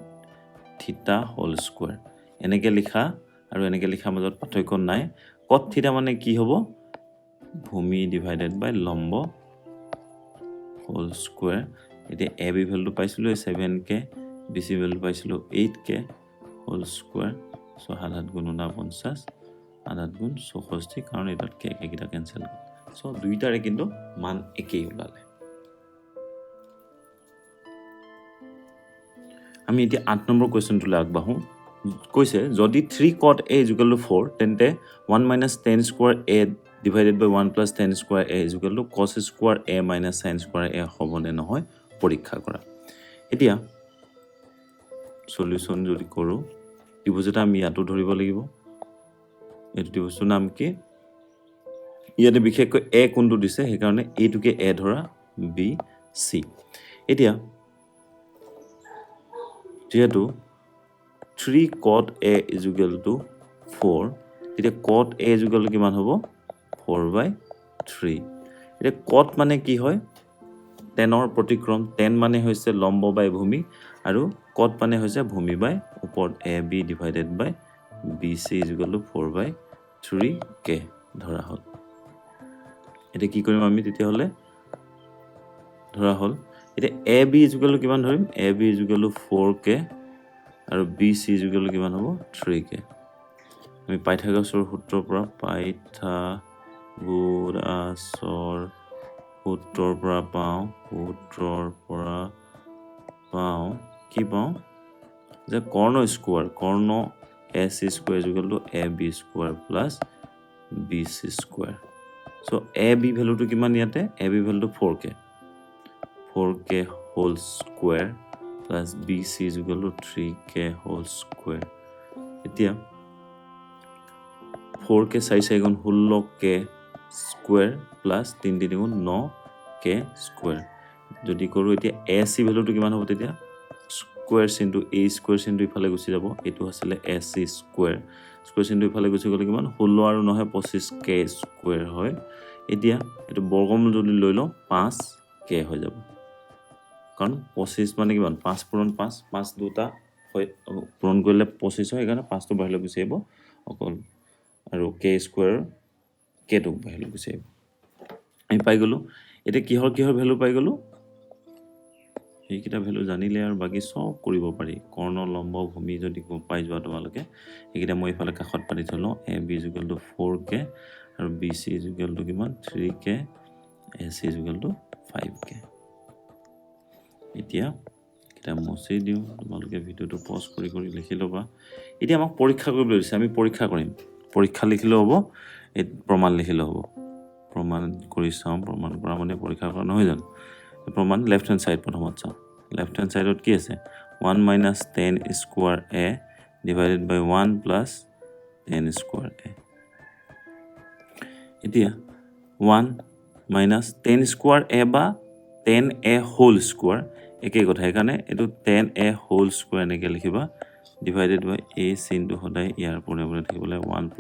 থিটা হোল স্কুৱেৰ এনেকৈ লিখা আৰু এনেকৈ লিখাৰ মাজত পাৰ্থক্য নাই কট থিটা মানে কি হ'ব ভূমি ডিভাইডেড বাই লম্ব হোল স্কুৱেৰ এতিয়া এ বি ভেলুটো পাইছিলোঁ 7k বি চি ভেলু পাইছিলোঁ 8k হোল স্কুৱেৰ চ' 7 গুণ 49 8 গুণ 64 কাৰণ এটাত কে কেইটা কেঞ্চেল হ'ল চ' দুইটাৰে কিন্তু মান একেই ওলালে আমি এতিয়া 8 নম্বৰ কুৱেশ্যনটোলৈ আগবাঢ়োঁ কৈছে যদি 3 cot a = 4 তেন্তে 1 - tan square a divided by 1 + tan square a = cos square a - sin square a হ'বনে নহয় পৰীক্ষা কৰা এতিয়া সলিউশন যদি কৰোঁ ত্ৰিভুজ এটা আমি ইয়াতো ধৰিব লাগিব এইটো ত্ৰিভুজৰ নাম কি ইয়াতে বিশেষকৈ a কোনটো দিছে সেইকাৰণে এইটোকে a ধৰা b c এতিয়া যেহেতু 3 cot a = 4 তেতিয়া cot a = কিমান হ'ব 4/3 এতিয়া cot মানে কি হয় টেনৰ প্ৰতিক্ৰম টেন মানে হৈছে লম্ব বাই ভূমি আৰু cot মানে হৈছে ভূমি বাই ওপৰত a b divided by b c = 4/3k ধৰা হ'ল এতিয়া কি কৰিম আমি তেতিয়াহ'লে ধৰা হ'ল এতিয়া a b = কিমান ধৰিম a b = 4k আৰু b c = কিমান হ'ব 3k আমি পাইথাগোৰাছৰ সূত্ৰৰ পৰা পাওঁ কি পাওঁ যে কৰ্ণ ac square = ab square plus bc square so' ab ভেলুটো কিমান ইয়াতে ab ভেলুটো 4k whole square plus bc = 3k whole square এতিয়া 4k 4 গুণ 16k স্কোৱাৰ প্লাছ 3 3 গুণ 9k স্কোৱাৰ যদি কৰোঁ এতিয়া ac ভেলুটো কিমান হ'ব তেতিয়া স্কোৱাৰ চিনটো a স্কোৱাৰ চিনটো ইফালে গুচি যাব এইটো আছিলে ac স্কোৱাৰ চিনটো ইফালে গুচি গ'লে কিমান 16 আৰু নহয় 25k স্কোৱাৰ হয় এতিয়া এইটো বৰ্গমূল যদি লৈ লওঁ 5k হৈ যাব কাৰণ 25 মানে কিমান 5 পূৰণ 5 দুটা হয় পূৰণ কৰিলে 25 হয় সেইকাৰণে 5টো বাহিৰলৈ গুচি আহিব অকল আৰু k স্কোৱাৰ k টো বাহিৰলৈ গুচি আহিব আমি পাই গ'লোঁ এতিয়া কিহৰ ভেলু পাই গ'লোঁ সেইকেইটা ভেলু জানিলে আৰু বাকী চব কৰিব পাৰি কৰ্ণ লম্ব ভূমি যদি পাই যোৱা তোমালোকে সেইকেইটা মই ইফালে কাষত পাতি থ'লোঁ a b = 4k আৰু b c = কিমান 3k a c = 5k এতিয়া এটা মুছি দিওঁ তোমালোকে ভিডিঅ'টো পজ কৰি লিখি ল'বা এতিয়া আমাক পৰীক্ষা কৰিবলৈ দিছে আমি পৰীক্ষা কৰিম পৰীক্ষা লিখিলেও হ'ব এই প্ৰমাণ লিখিলেও হ'ব প্ৰমাণ কৰি চাওঁ প্ৰমাণ কৰা মানে পৰীক্ষা কৰা নহয় জানো প্ৰমাণ লেফ্ট হেণ্ড সাইড প্ৰথমত চাওঁ লেফ্ট হেণ্ড সাইডত কি আছে 1 - tan square a divided by 1 + tan square a এতিয়া 1 - tan square a বা tan a হোল স্কোৱাৰ একেই কথা সেইকাৰণে এইটো tan a হোল স্কোৱাৰ এনেকৈ লিখিবা ডিভাইডেড বাই a চিনটো সদায় ইয়াৰ ওপৰে থাকিবলৈ 1 +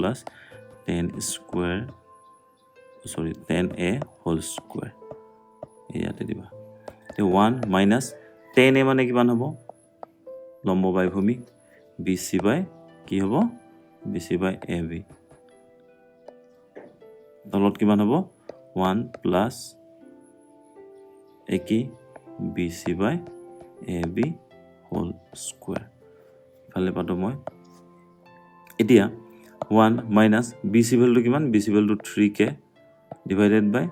tan a হোল স্কোৱাৰ ইয়াতে দিবা 1 - tan a মানে কিমান হ'ব লম্ব বাই ভূমি bc বাই কি হ'ব bc বাই ab তলত কিমান হ'ব 1 + একেই bc বাই ab হোল স্কোৱাৰ ইফালে পাতো মই এতিয়া 1 - bc ভেলুটো কিমান bc ভেলুটো 3k divided by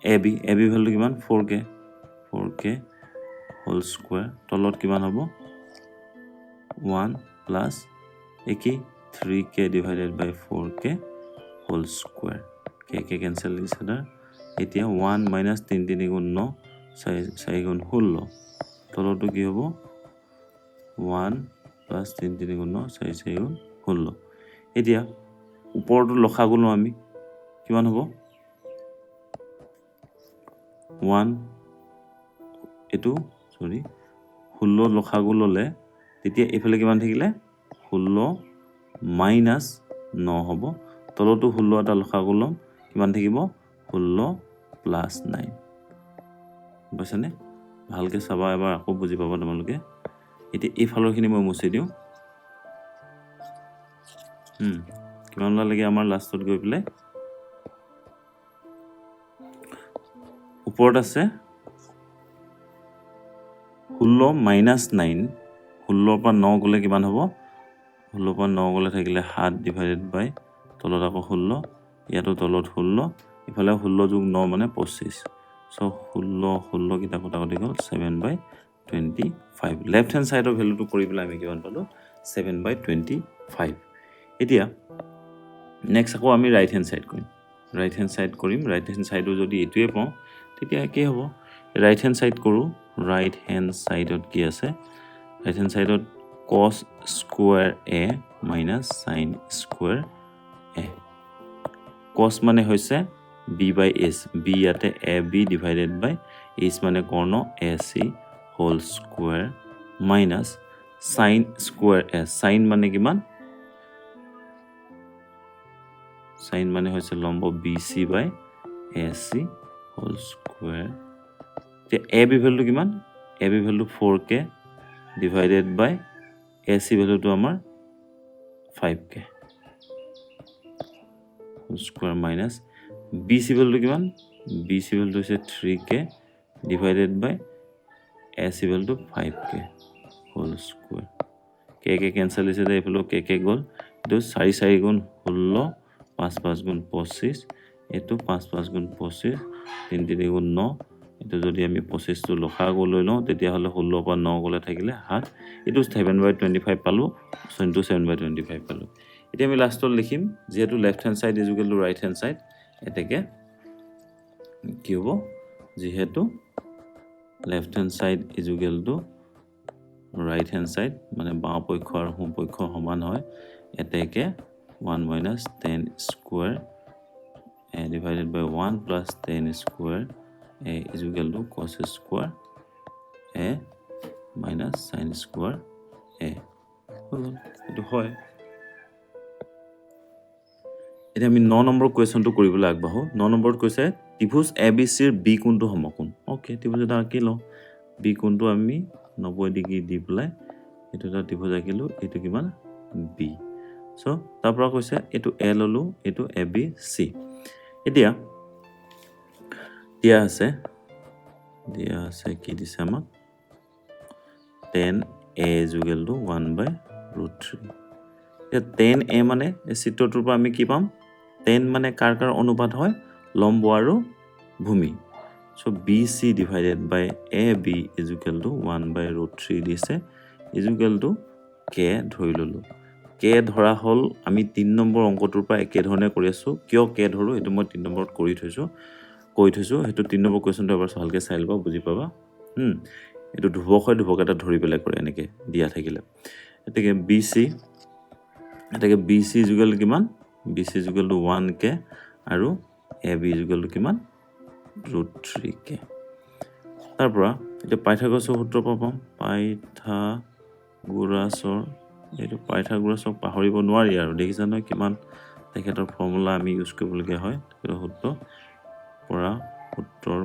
A B value কিমান 4k হোল স্কুৱাৰ তলত কিমান হ'ব 1 প্লাছ একেই 3k ডিভাইডেড বাই 4k হোল স্কুৱাৰ কে কেঞ্চেল দিছে তাৰ এতিয়া 1 মাইনাছ 3 3 গুণ 9 4 গুণ 16 তলতো কি হ'ব 1 প্লাছ 3 3 গুণ 9 4 4 গুণ 16 এতিয়া ওপৰটো লসাগু লওঁ আমি কিমান হ'ব 1 এটো সৰি 16 লসাগু ললে তেতিয়া এফালে কিমান থাকিলে 16 মাইনাছ 9 হ'ব তলতো 16 এটা লসাগু লম কিমান থাকিব 16 প্লাছ 9 বুজিছানে ভালকে চাবা এবাৰ আকৌ বুজি পাবা তোমালোকে এতিয়া এই ফালৰখিনি মই মুছি দিওঁ কিমান লাগে আমাৰ লাষ্টত গৈ পেলাই ওপৰত আছে 16 মাইনাছ 9 16 পৰা 9 গ'লে কিমান হ'ব 16 পৰা 9 গ'লে থাকিলে 7 ডিভাইডেড বাই তলত আকৌ 16 ইয়াতো তলত 16 ইফালে 16 যোগ 9 মানে 25 সো 16 কিটা কটাকটি গ'ল 7/25 লেফট হ্যান্ড সাইডৰ ভ্যালুটো কৰি পেলাই আমি কিমান পালো 7/25 এতিয়া নেক্সট আকৌ আমি ৰাইট হ্যান্ড সাইড কৰিম ৰাইট হ্যান্ড সাইডো যদি এটোৱে পাওঁ তেতিয়া কি হ'ব ৰাইট হ্যান্ড সাইড কৰো ৰাইট হ্যান্ড সাইডত কি আছে ৰাইট হ্যান্ড সাইডত cos square a minus sin square a cos মানে হৈছে b by s b ইয়াতে ab divided by s মানে কৰ্ণ ac whole square minus sin square s sin মানে কিমান sin মানে হৈছে লম্ব bc by ac whole square তে ab ভ্যালু কিমান ab value 4k divided by ac ভ্যালুটো আমাৰ 5k whole square minus bc value কিমান bc ভ্যালু হৈছে 3k divided by ac value 5k whole square k cancel হৈছে দে এফালে k গ'ল এটো 4 4 গুণ 16 5 5 গুণ 25 এটো 5 5 গুণ 25 3 3 গুণ 9 এটো যদি আমি 25 টো লসাগু লৈ লওঁ তেতিয়া হলে 16 পৰা 9 গলে থাকিলে 7 এটো 7/25 পালো সো 7/25 পালো এতিয়া আমি লাষ্টত লিখিম যেহেতু left hand side is equal to right hand side এটাকে কি হ'ব যেহেতু left hand side is equal to right hand side মানে বাঁ পক্ষ আৰু সোঁ পক্ষ সমান হয় এটাকে 1 minus 10 square divided by 1 plus 10 square a is equal to cos square a minus sin square a এটো হয় এটা আমি 9 নম্বৰ কোৱেশ্চনটো কৰিবলৈ আগবাঢ়ো 9 নম্বৰত কৈছে ত্ৰিভুজ ABC ৰ B কোণটো সমকোণ ওকে ত্ৰিভুজ এটা আঁকিলো B কোণটো আমি 90 ডিগ্ৰী দি পেলাই এটো এটা ত্ৰিভুজ আঁকিলো এটো কিমান B সো তাৰ পৰা কৈছে এটো A ললো এটো ABC এতিয়া দিয়া আছে কি দিছে আমাক 10a is equal to 1/√3 এতিয়া 10a মানে এই চিত্ৰটোৰ পৰা আমি কি পাম 10 মানে কাৰ অনুপাত হয় লম্ব আৰু ভূমি so BC divided by AB is equal to 1/√3 দিছে is equal to k ধৰি ললো k ধৰা হল আমি 3 নম্বৰ অংকটোৰ পৰা একে ধৰণে কৰি আছো কিয় k ধৰো এটো মই 3 নম্বৰত কৈ থৈছো হেতু 3 নম্বৰ কোৱেশ্চনটো এবাৰ ভালকে চাই লবা বুজি পাবা এটো ধ্ৰুৱক এটা ধৰি পেলাই কৰে এনেকে দিয়া থাকিলে এটাকে BC is equal কিমান BC is equal to 1k আৰু AB is equal to কিমান √3k তাৰ পৰা এটা পাইথাগোৰাছৰ সূত্ৰ পাম পাইথাগোৰাছক পাহৰিব নোৱাৰি আৰু দেখিছা নহয় কিমান তেখেতৰ ফৰ্মুলা আমি ইউজ কৰিবলগীয়া হয় সূত্ৰৰ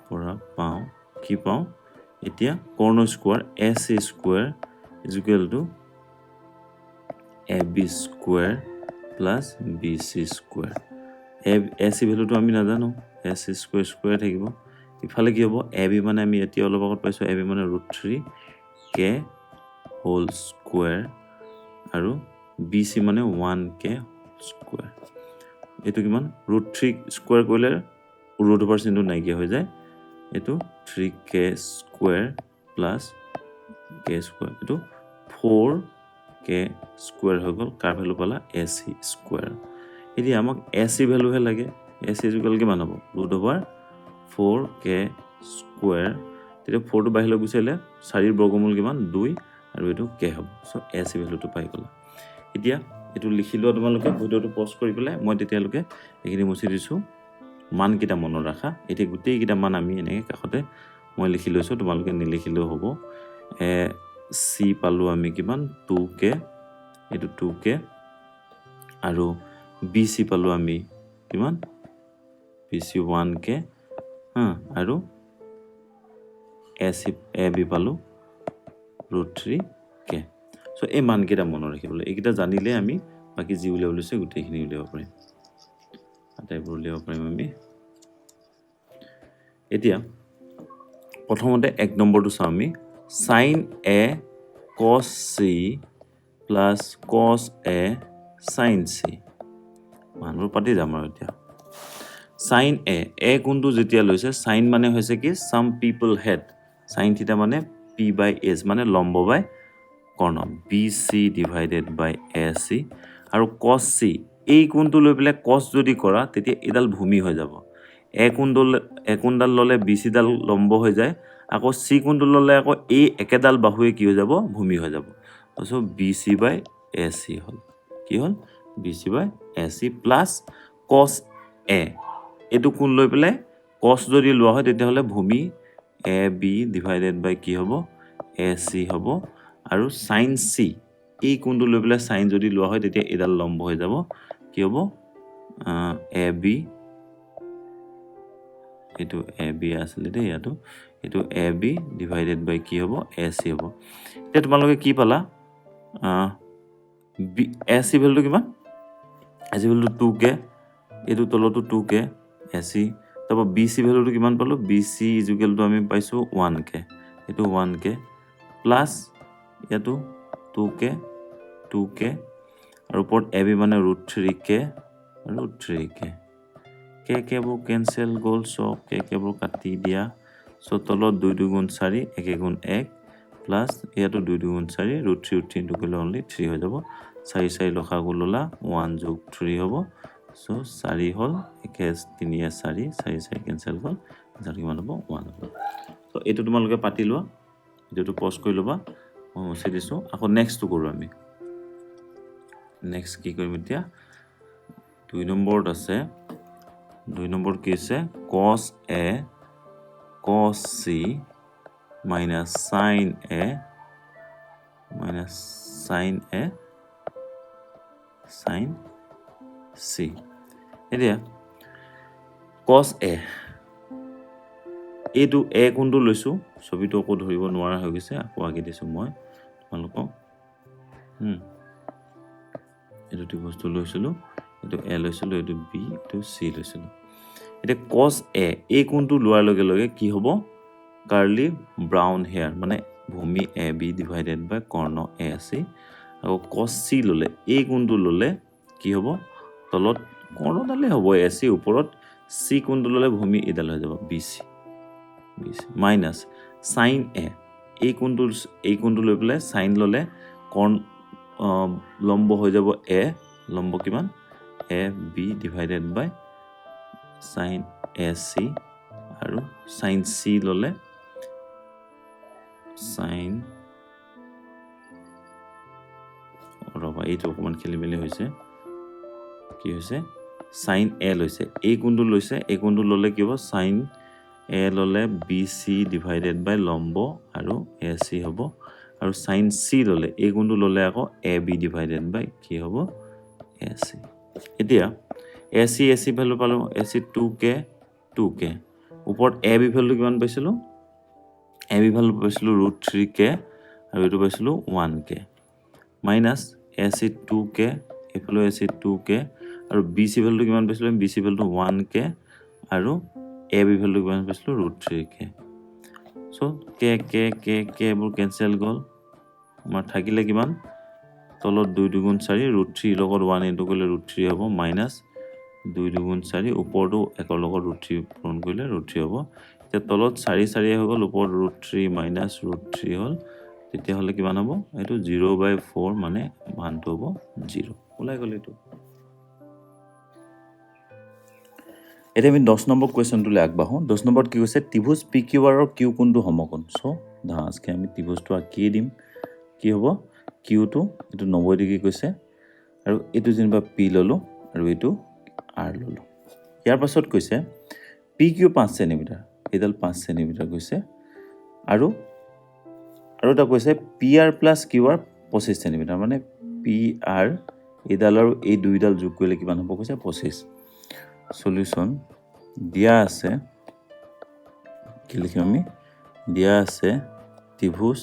পৰা পাওঁ কি পাওঁ এতিয়া কৰ্ণ square AC square is equal to AB square plus BC square AC ভ্যালুটো আমি নাজানো AC স্কয়াৰ থাকিব ইফালে কি হ'ব AB মানে আমি এতিয়া অলপ আগত পাইছো AB মানে √3k হোল স্কয়াৰ আৰু BC মানে 1k স্কয়াৰ এইটো কিমান √3 স্কোয়াৰ কৰিলে ৰুট অভাৰ চিনটো নাইকিয়া হৈ যায় এইটো 3k square plus k square এইটো 4k স্কোয়াৰ হৈ গ'ল কাৰ ভ্যালু পালা ac স্কোয়াৰ এতিয়া আমাক ac ভ্যালুহে লাগে ac ইকুৱেল কিমান হ'ব √4k স্কোয়াৰ তেতিয়া 4 টো বাহিৰলৈ গুচাইলে 4 ৰ বৰ্গমূল কিমান 2 আৰু এইটো k হ'ব সো ac ভ্যালুটো পাই গ'লা এতিয়া এটো লিখি লোৱা তোমালোকে ভিডিওটো পজ কৰি পেলাই মই তেতিয়ালৈকে এইখিনি মুছি দিছো মান কিটা মনত ৰাখা এতিয়া গোটেই কিটা মান আমি এনেকৈ কাখতে মই লিখি লৈছো তোমালোকে নিলিখিলেও হ'ব c পালো আমি কিমান 2k এটো 2k আৰু bc পালো আমি কিমান bc 1k আৰু ab পালো √3k সো এই মান কিটা মনত ৰাখিবলৈ এইকিটা জানিলে আমি বাকি জি উলিয়াব লৈছে গোটেইখিনি উলিয়াব পাৰিম আটাইবোৰ উলিয়াব পাৰিম আমি এতিয়া প্ৰথমতে এক নম্বৰটো চাও আমি sin a cos c plus cos a sin c মানবোৰ পাতি যাম আৰু এতিয়া sin a কোনটো যেতিয়া লৈছে sin মানে হৈছে কি some people had sin থিটা মানে p/s মানে লম্ব বাই কৰ্ণ bc divided by ac আৰু cos c এই কোনটো লৈ পেলে cos যদি কৰা তেতিয়া এডাল ভূমি হৈ যাব কোনডাল ললে bc ডাল লম্ব হৈ যায় আকৌ c কোনটো ললে আকৌ এই একেডাল বাহুৱে কি হৈ যাব ভূমি হৈ যাব সো bc by ac হল কি হল bc by ac plus cos a এটো কোন লৈ পেলে cos যদি লোৱা হয় তেতিয়া হলে ভূমি ab divided by কি হ'ব ac হ'ব আৰু sin c এই কোনটো লৈ পেলে sin যদি লোৱা হয় তেতিয়া এডাল লম্ব হৈ যাব কি হ'ব ab এটো ab আছিল দে ইয়াটো এটো ab divided by কি হ'ব ac হ'ব এতিয়া তোমালোকে কি পালা ac ভ্যালুটো কিমান ac ভ্যালুটো 2k এটো তলটো 2k ac তারপর bc ভ্যালুটো কিমান পালো bc ইকুয়াল টু আমি পাইছো 1k এটো 1k প্লাস এটো 2k আর উপর ab মানে √3k √3k k বোৰ ক্যান্সেল গল সো k বোৰ কাটি দিয়া সো তলত 2 2 গুণ 4 1 গুণ 1 প্লাস এটো 2 2 গুণ 4 √3 * 2 গলে অনলি 3 হৈ যাব 4 4 লখাগু ললা 1 + 3 হ'ব সো 4 হল 1 3 4 4 4 ক্যান্সেল গল আনসার কিমান হ'ব 1 হ'ব সো এটো তোমালোকে পাতি লোৱা যেটো পজ কৰি লবা মই মুছি দিছো আকৌ নেক্সট কৰো আমি নেক্সট কি কৰিম এতিয়া 2 নম্বৰত আছে 2 নম্বৰ কি আছে cos a cos c minus sin a sin c এতিয়া cos a এইটো a কোনটো লৈছো ছবিটো আকৌ ধৰিব নোৱাৰা হৈ গৈছে আকৌ আগে দিছো মই তোমালোকক এটো বস্তু লৈছিলো এটো a লৈছিলো এটো b এটো c লৈছিলো এটা cos a এই কোনটো লোৱাৰ লগে লগে কি হ'ব কাৰ্লি ব্ৰাউন হেয়াৰ মানে ভূমি ab ডিভাইডেড বাই কৰ্ণ ac আৰু cos c ললে এই কোনটো ললে কি হ'ব তলত কৰ্ণডালে হ'ব ac ওপৰত c কোনটো ললে ভূমি এডাল হৈ যাব bc মাইনাস sin a এই কোনটো লৈ পেলে sin ললে কৰ্ণ লম্ব হৈ যাব a লম্ব কিমান ab ডিভাইডেড বাই sin ac আৰু sin c ললে sin ৰবা এইটো অকমান খেলি মেলি হৈছে কি হৈছে sin a লৈছে এই কোনটো লৈছে এই কোনটো ললে কি হ'ব sin a ললে bc ডিভাইডেড বাই লম্ব আৰু ac হ'ব আৰু sin c ললে এই কোনটো ললে আকৌ ab ডিভাইডেড বাই কি হ'ব ac এতিয়া ac ভ্যালু পালো ac 2k ওপৰত ab ভ্যালু কিমান পাইছিলো ab ভ্যালু পাইছিলো √3k আৰু এটো পাইছিলো 1k মাইনাস ac 2k এফালে ac 2k আৰু bc ভ্যালু কিমান পাইছিলো bc ভ্যালু 1k আৰু ab ভ্যালু কিমান পাইছিলো √3k সো k বোৰ ক্যান্সেল গল আমাৰ থাকিলে কিমান তলত 2 2 গুণ 4 √3 লগত 1 ইনটু কৰিলে √3 হ'ব মাইনাস 2 2 4 ওপৰটো 1 লগত √3 পূৰণ কৰিলে √3 হ'ব এতিয়া তলত 4 4 হৈ গ'ল ওপৰত √3 মাইনাছ √3 হ'ল তেতিয়া হ'লে কিমান হ'ব এইটো 0/4 মানে মানটো হ'ব 0 ওলাই গ'ল এইটো এতিয়া আমি 10 নম্বৰ কোৱেশ্চনটোলৈ আগবাঢ়ো 10 নম্বৰত কি কৈছে ত্ৰিভুজ PQR ৰ কিউ কোণটো সমকোণ সো ধাসকে আমি ত্ৰিভুজটো আঁকি দিম কি হ'ব কিউটো এইটো 90 ডিগ্ৰী কৈছে আৰু এইটো যেনিবা P ললো আৰু এইটো R ললো ইয়াৰ পাছত কৈছে PQ 5 cm এডাল 5 cm কৈছে আৰু এটা কৈছে PR + QR 25 cm মানে PR এডাল আৰু এই দুইডাল যোগ কৰিলে কিমান হ'ব কৈছে 25 সলিউশন দিয়া আছে কি লিখিম আমি দিয়া আছে ত্ৰিভুজ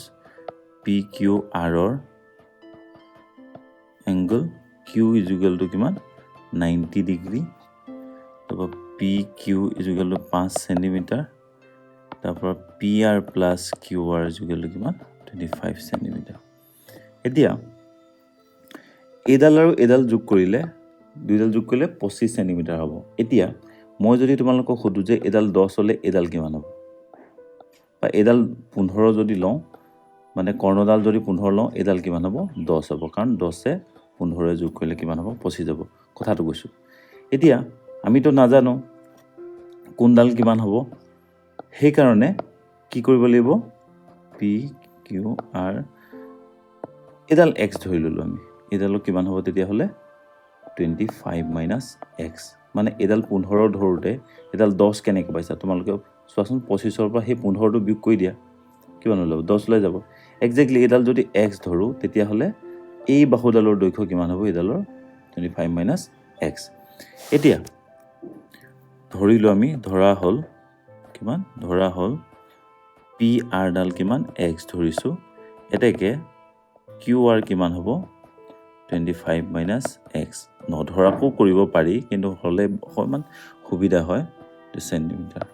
PQR ৰ angle Q = কিমান 90 ডিগ্ৰী তাৰপৰ PQ = 5 সেন্টিমিটাৰ তাৰপৰ PR + QR = কিমান 25 সেন্টিমিটাৰ এতিয়া এডাল আৰু এডাল যোগ কৰিলে দুইডাল যোগ কৰিলে 25 সেন্টিমিটার হ'ব এতিয়া মই যদি তোমালোকক খুদু যে এডাল 10 হলে এডাল কিমান হ'ব বা এডাল 15 যদি লওঁ মানে কৰ্ণডাল যদি 15 লওঁ এডাল কিমান হ'ব 10 হ'ব কাৰণ 10 এ 15 যোগ কৰিলে কিমান হ'ব 25 হ'ব কথাটো কৈছো এতিয়া আমি তো নাজানো কোনডাল কিমান হ'ব সেই কাৰণে কি কৰিব লাগিব PQR এডাল x ধৰি ললো আমি এডালক কিমান হ'ব তেতিয়া হলে 25 - x মানে এডাল 15 ধৰোতে এডাল 10 কেনেকৈ পাইছা তোমালোকে চোৱাচোন 25 ৰ পৰা সেই 15 টো বিয়োগ কৰি দিয়া কিমান হ'ব 10 লৈ যাব এক্স্যাক্টলি এডাল যদি x ধৰো তেতিয়া হলে এই বাহুডালৰ দৈৰ্ঘ্য কিমান হ'ব এডালৰ 25 - x এতিয়া ধৰিলো আমি ধৰা হল কিমান ধৰা হল PR ডাল কিমান x ধৰিছো এতেকে QR কিমান হ'ব 25 - x নধৰাকো কৰিব পাৰি কিন্তু হলে অকমান সুবিধা হয় সেন্টিমিটাৰ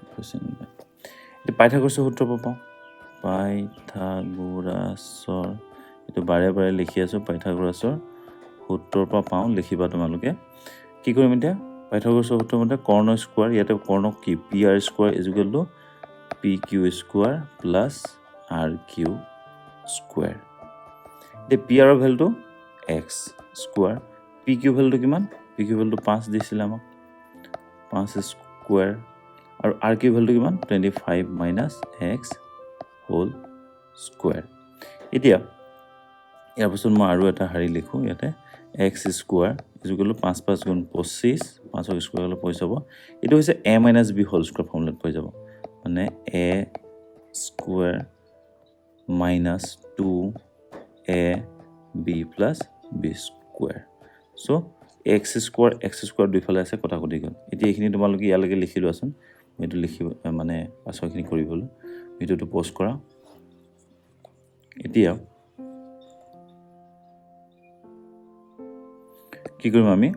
এটা পাইথাগোৰাছৰ সূত্ৰ পাওঁ পাইথাগোৰাছৰ এটো বাৰে বাৰে লিখি আছো পাইথাগোৰাছৰ সূত্ৰৰ পৰা পাওঁ লিখিবা তোমালোকে কি কৰিম এতিয়া পাইথাগোৰাছৰ সূত্ৰ মতে কৰ্ণ স্কয়াৰ ইয়াতে কৰ্ণ কি PR square = PQ square + RQ square the PR of value x square PQ value কিমান PQ value 5 দিছিল আমাক 5 স্কয়াৰ আৰু RQ value কিমান 25 - x হোল স্কয়াৰ এতিয়া ইয়াৰ পাছত মই আৰু এটা হাৰি লিখো ইয়াতে x স্কয়াৰ = 5 5 * 25 5 ৰ স্কয়াৰ হলে 25 হ'ব এটো হৈছে a - b হোল স্কয়াৰ ফৰ্মুলাত পাই যাব মানে a square - 2ab + b square so x square দুইফালে আছে কথা কটি গল এতিয়া এইখিনি তোমালোকে ইয়ালৈকে লিখি লোৱাচোন এটো লিখিব মানে পাছৰখিনি কৰিবলৈ ভিডিওটো পজ কৰা এতিয়া কি কৰিম আমি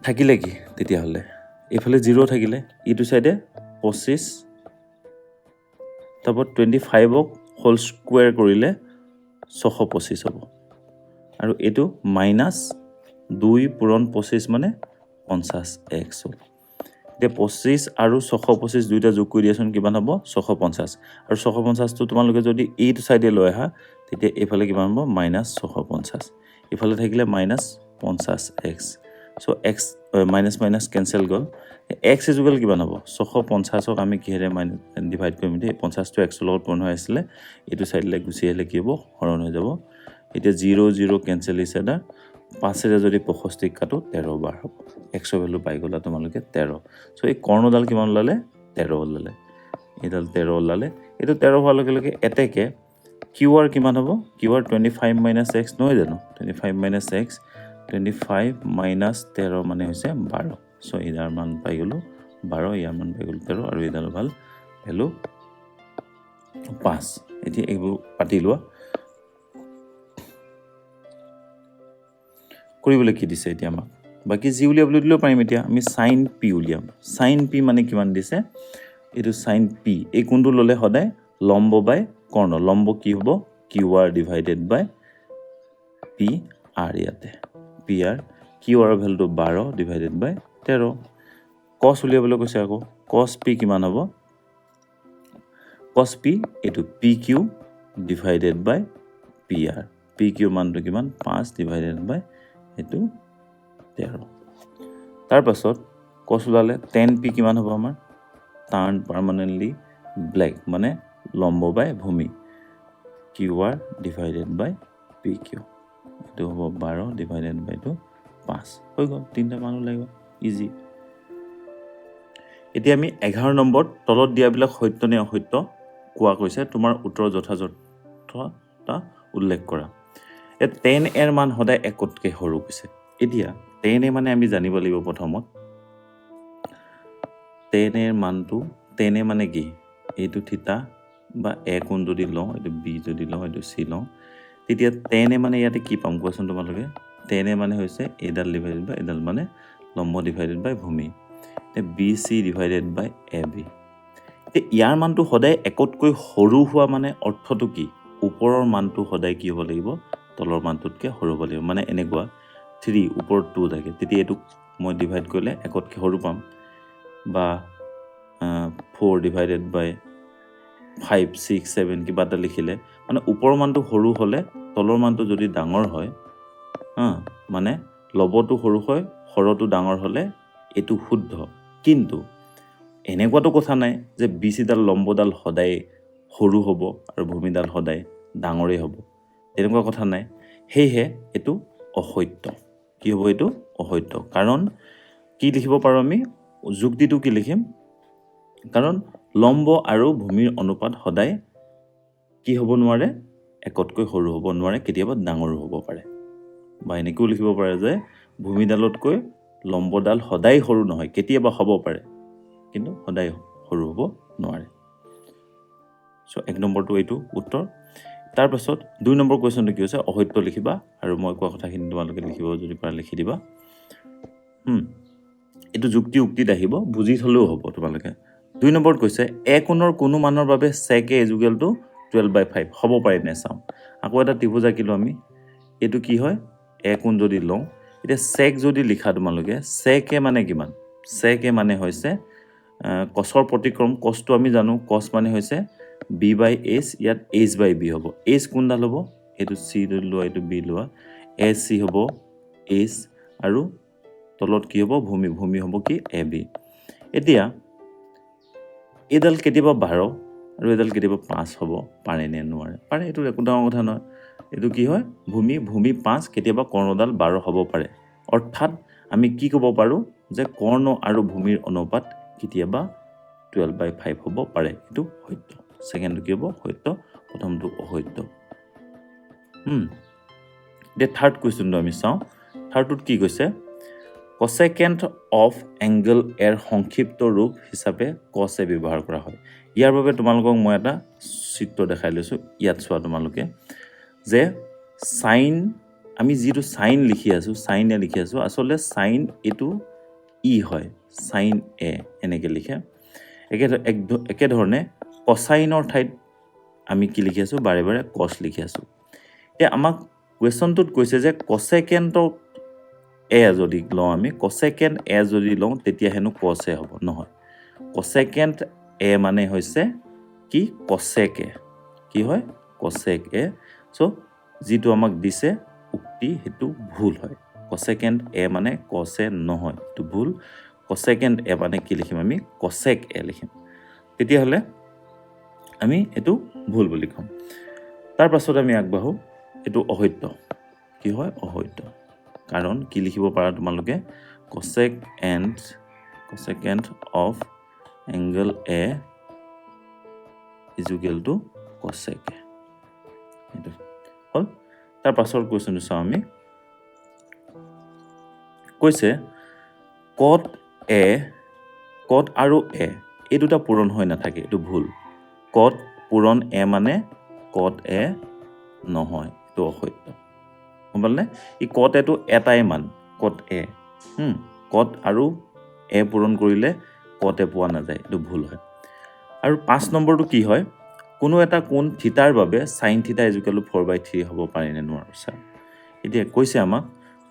থাকিলে কি তেতিয়া হলে এইফালে 0 থাকিলে ইটো সাইডে 25 তারপর 25 ক হোল স্কয়াৰ কৰিলে 625 হ'ব আৰু এটো -2 পূৰণ 25 মানে 50x হ'ল এতিয়া 25 আৰু 625 দুইটা যোগ কৰি দিয়াচোন কিমান হ'ব 650 আৰু 650 টো তোমালোকে যদি এইটো সাইডে লৈ আহা তেতিয়া এইফালে কিমান হ'ব -650 ইফালে থাকিলে -50x so x minus cancel গল x = কিমান হ'ব 650 ক আমি কিহেৰে ডিভাইড কৰিম দে 50 টো x লগত পূৰণ হৈ আছিল এটো সাইডলৈ গুছি আহিলে কি হ'ব হৰণ হৈ যাব এতিয়া 0 0 কেনসেল হৈছে দা 5 ৰে যদি 65 কাটো 13 বাৰ হ'ব x ৰ ভ্যালু পাই গলা তোমালোকে 13 সো এই কৰ্ণডাল কিমান ওলালে 13 ওলালে এডাল 13 ওলালে এটো 13 হোৱাৰ লগে লগে এতেকে QR কিমান হ'ব QR 25 - x নহয় জানো 25 - x 25 - 13 মানে হৈছে 12 সো ইয়াৰ মান পাই গলো 12 ইয়াৰ মান পাই গলো 13 আৰু এডাল ভাল ভ্যালু 5 এতিয়া এইবোৰ পাতি লোৱা কৰিবলৈ কি দিছে এতিয়া আমাক বাকি জি উলিয়াবলৈ দিলেও পাৰিম এতিয়া আমি sin p উলিয়াম sin p মানে কিমান দিছে এটো sin p এই কোণটো ললে সদায় লম্ব বাই কৰ্ণ লম্ব কি হ'ব QR / PR কিউ আৰৰ ভেলুটো 12 ডিভাইডেড বাই 13 কছ উলিয়াবলৈ কৈছে আকৌ কছ পি কিমান হ'ব কছ পি এইটো পি কিউ ডিভাইডেড বাই পি আৰ পি কিউ মানটো কিমান 5 ডিভাইডেড বাই এইটো 13 তাৰপাছত কছ ওলালে 10 পি কিমান হ'ব আমাৰ টাৰ্ণ পাৰ্মানেণ্টলি ব্লেক মানে লম্ব বাই ভূমি কিউ আৰ ডিভাইডেড বাই পি কিউ এইটো হ'ব 12 ডিভাইডেড বাই এইটো 5 হৈ গ'ল 3টা মান ওলাই গ'ল ইজি এতিয়া আমি 11 নম্বৰত তলত দিয়াবিলাক সত্য নে অসত্য কোৱা কৈছে তোমাৰ উত্তৰ যথাযথতা উল্লেখ কৰা এই 10 এৰ মান সদায় একতকৈ সৰু কৈছে এতিয়া 10 এ মানে আমি জানিব লাগিব প্ৰথমত 10 এৰ মানটো 10 এ মানে কি এইটো থিতা বা এ কোণ যদি লওঁ এইটো বি যদি লওঁ এইটো চি লওঁ তেতিয়া 10 এ মানে ইয়াতে কি পাম কোৱাচোন তোমালোকে 10 এ মানে হৈছে এডাল ডিভাইডেড বাই এডাল মানে লম্ব ডিভাইডেড বাই ভূমি B C divided by A B ইয়াৰ মানটো সদায় একতকৈ সৰু হোৱা মানে অৰ্থটো কি ওপৰৰ মানটো সদায় কি হ'ব লাগিব তলৰ মানটোতকৈ সৰু হ'ব লাগিব মানে এনেকুৱা 3 ওপৰত 2 থাকে তেতিয়া এইটোক মই ডিভাইড কৰিলে একতকৈ সৰু পাম বা 4 ডিভাইডেড বাই 5 6 7 কিবা এটা লিখিলে মানে ওপৰৰ মানটো সৰু হ'লে তলৰ মানটো যদি ডাঙৰ হয় মানে লবটো সৰু হয় হৰটো ডাঙৰ হ'লে এইটো শুদ্ধ কিন্তু এনেকুৱাটো কথা নাই যে বিচিডাল লম্বডাল সদায় সৰু হ'ব আৰু ভূমিডাল সদায় ডাঙৰেই হ'ব তেনেকুৱা কথা নাই সেয়েহে এইটো অসত্য কি হ'ব এইটো অসত্য কাৰণ কি লিখিব পাৰোঁ আমি যুক্তিটো কি লিখিম কাৰণ লম্ব আৰু ভূমিৰ অনুপাত সদায় কি হ'ব নোৱাৰে একতকৈ সৰু হ'ব নোৱাৰে কেতিয়াবা ডাঙৰো হ'ব পাৰে বা এনেকৈও লিখিব পাৰে যে ভূমিডালতকৈ লম্বডাল সদায় সৰু নহয় কেতিয়াবা হ'ব পাৰে কিন্তু সদায় সৰু হ'ব নোৱাৰে সো 1 নম্বৰটো এইটো উত্তৰ তাৰপাছত 2 নম্বৰ কুৱেশ্যনটো কি হৈছে অসত্য লিখিবা আৰু মই কোৱা কথাখিনি তোমালোকে লিখিব যদি পাৰা লিখি দিবা এইটো যুক্তি উক্তিত আহিব বুজি থলেও হ'ব তোমালোকে 2 নম্বৰত কৈছে এ কোণৰ কোনো মানৰ বাবে sec a = 12/5 হ'ব পাৰে নে চাওঁ আকৌ এটা ত্ৰিভুজ আঁকিলো আমি এইটো কি হয় এ কোণ যদি লওঁ এতিয়া sec যদি লিখা তোমালোকে sec a মানে কিমান sec a মানে হৈছে কছৰ প্ৰতিক্ৰম কছটো আমি জানো কছ মানে হৈছে b/h ইয়াত h/b হ'ব h কোনডাল হ'ব এইটো c লোৱা এইটো b লোৱা ac হ'ব h আৰু তলত কি হ'ব ভূমি হ'ব কি ab এতিয়া এডাল কেতিয়াবা 12 আৰু এডাল কেতিয়াবা 5 হ'ব পাৰে নে নোৱাৰে পাৰে এইটো একো ডাঙৰ কথা নহয় এইটো কি হয় ভূমি 5 কেতিয়াবা কৰ্ণডাল 12 হ'ব পাৰে অৰ্থাৎ আমি কি ক'ব পাৰোঁ যে কৰ্ণ আৰু ভূমিৰ অনুপাত কেতিয়াবা 12/5 হ'ব পাৰে এইটো সত্য সেকেন্ডটো কি হ'ব সত্য প্ৰথমটো অসত্য দে থাৰ্ড কুৱেশ্যনটো আমি চাওঁ থাৰ্ডটোত কি কৈছে cosecant of angle এৰ সংক্ষিপ্ত ৰূপ হিচাপে cos এ ব্যৱহাৰ কৰা হয় ইয়াৰ বাবে তোমালোকক মই এটা চিত্ৰ দেখাই লৈছোঁ ইয়াত চোৱা তোমালোকে যে সাইন আমি যিটো সাইন লিখি আছোঁ সাইন এ লিখি আছোঁ আচলতে সাইন এইটো ই হয় সাইন এ এনেকৈ লিখে একেধৰণে কসাইনৰ ঠাইত আমি কি লিখি আছোঁ বাৰে বাৰে কছ লিখি আছোঁ এতিয়া আমাক কুৱেশ্যনটোত কৈছে যে কছেকেণ্টক এ যদি লওঁ আমি কছেকেণ্ট এ যদি লওঁ তেতিয়া হেনো কছে হ'ব নহয় কছেকেণ্ট এ মানে হৈছে কি কছেক এ কি হয় কছেক এ চ' যিটো আমাক দিছে উক্তি সেইটো ভুল হয় কছেকেণ্ট এ মানে কছে নহয় এইটো ভুল কছেকেণ্ট এ মানে কি লিখিম আমি কছেক এ লিখিম তেতিয়াহ'লে আমি এইটো ভুল বুলি ক'ম তাৰ পাছত আমি আগবাঢ়ো এইটো অসত্য কি হয় অসত্য কাৰণ কি লিখিব পাৰা তোমালোকে cosecant of angle A = cosec A এইটো হ'ল তাৰ পাছৰ কুৱেশ্যনটো চাওঁ আমি কৈছে cot আৰু a এই দুটা পূৰণ হৈ নাথাকে এইটো ভুল cot পূৰণ a মানে cot a নহয় এইটো অসত্য গম পালানে ই cot এটো এটাই মান cot a cot আৰু a পূৰণ কৰিলে cot a পোৱা নাযায় এইটো ভুল হয় আৰু 5 নম্বৰটো কি হয় কোনো এটা কোণ থিতাৰ বাবে sin θ = 4/3 হ'ব পাৰে নে নোৱাৰে এতিয়া কৈছে আমাক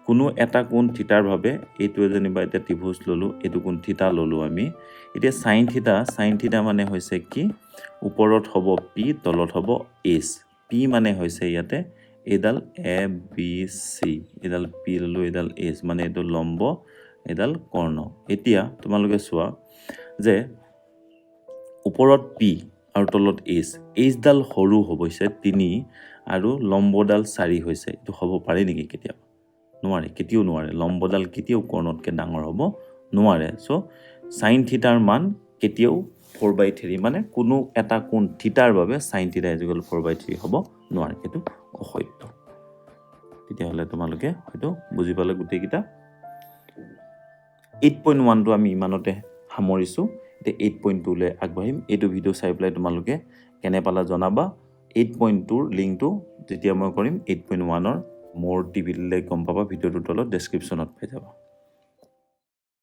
কোনো এটা কোণ থিটাৰ বাবে এইটোৱে যেনিবা এতিয়া ত্ৰিভুজ ল'লোঁ, এইটো কোণ থিটা ল'লোঁ আমি। এতিয়া সাইন থিটা মানে হৈছে কি, ওপৰত হ'ব পি, তলত হ'ব এইচ। পি মানে হৈছে ইয়াতে এইডাল এ বি চি, এইডাল পি ল'লোঁ, এইডাল এইচ, মানে এইটো লম্ব, এইডাল কৰ্ণ। এতিয়া তোমালোকে চোৱা যে ওপৰত পি আৰু তলত এইচডাল সৰু হৈছে 3 আৰু লম্বডাল 4 হৈছে। এইটো হ'ব পাৰে নেকি কেতিয়াবা? নোৱাৰে, কেতিয়াও নোৱাৰে। লম্বডাল কেতিয়াও কৰ্ণতকৈ ডাঙৰ হ'ব নোৱাৰে। চ' সাইন থিটাৰ মান কেতিয়াও 4/3, মানে কোনো এটা কোণ থিটাৰ বাবে সাইন থিটা = 4/3 হ'ব নোৱাৰে। সেইটো অসত্য। তেতিয়াহ'লে তোমালোকে হয়তো বুজি পালে গোটেইকেইটা। 8.1টো আমি ইমানতে সামৰিছোঁ। এতিয়া 8.2লৈ আগবাঢ়িম। এইটো ভিডিঅ' চাই পেলাই তোমালোকে কেনে পালা জনাবা। 8.2ৰ লিংকটো যেতিয়া মই কৰিম 8.1ৰ মোৰ টিভিলৈ গম পাবা, ভিডিঅ'টোৰ তলত ডেছক্ৰিপশ্যনত পাই যাবা।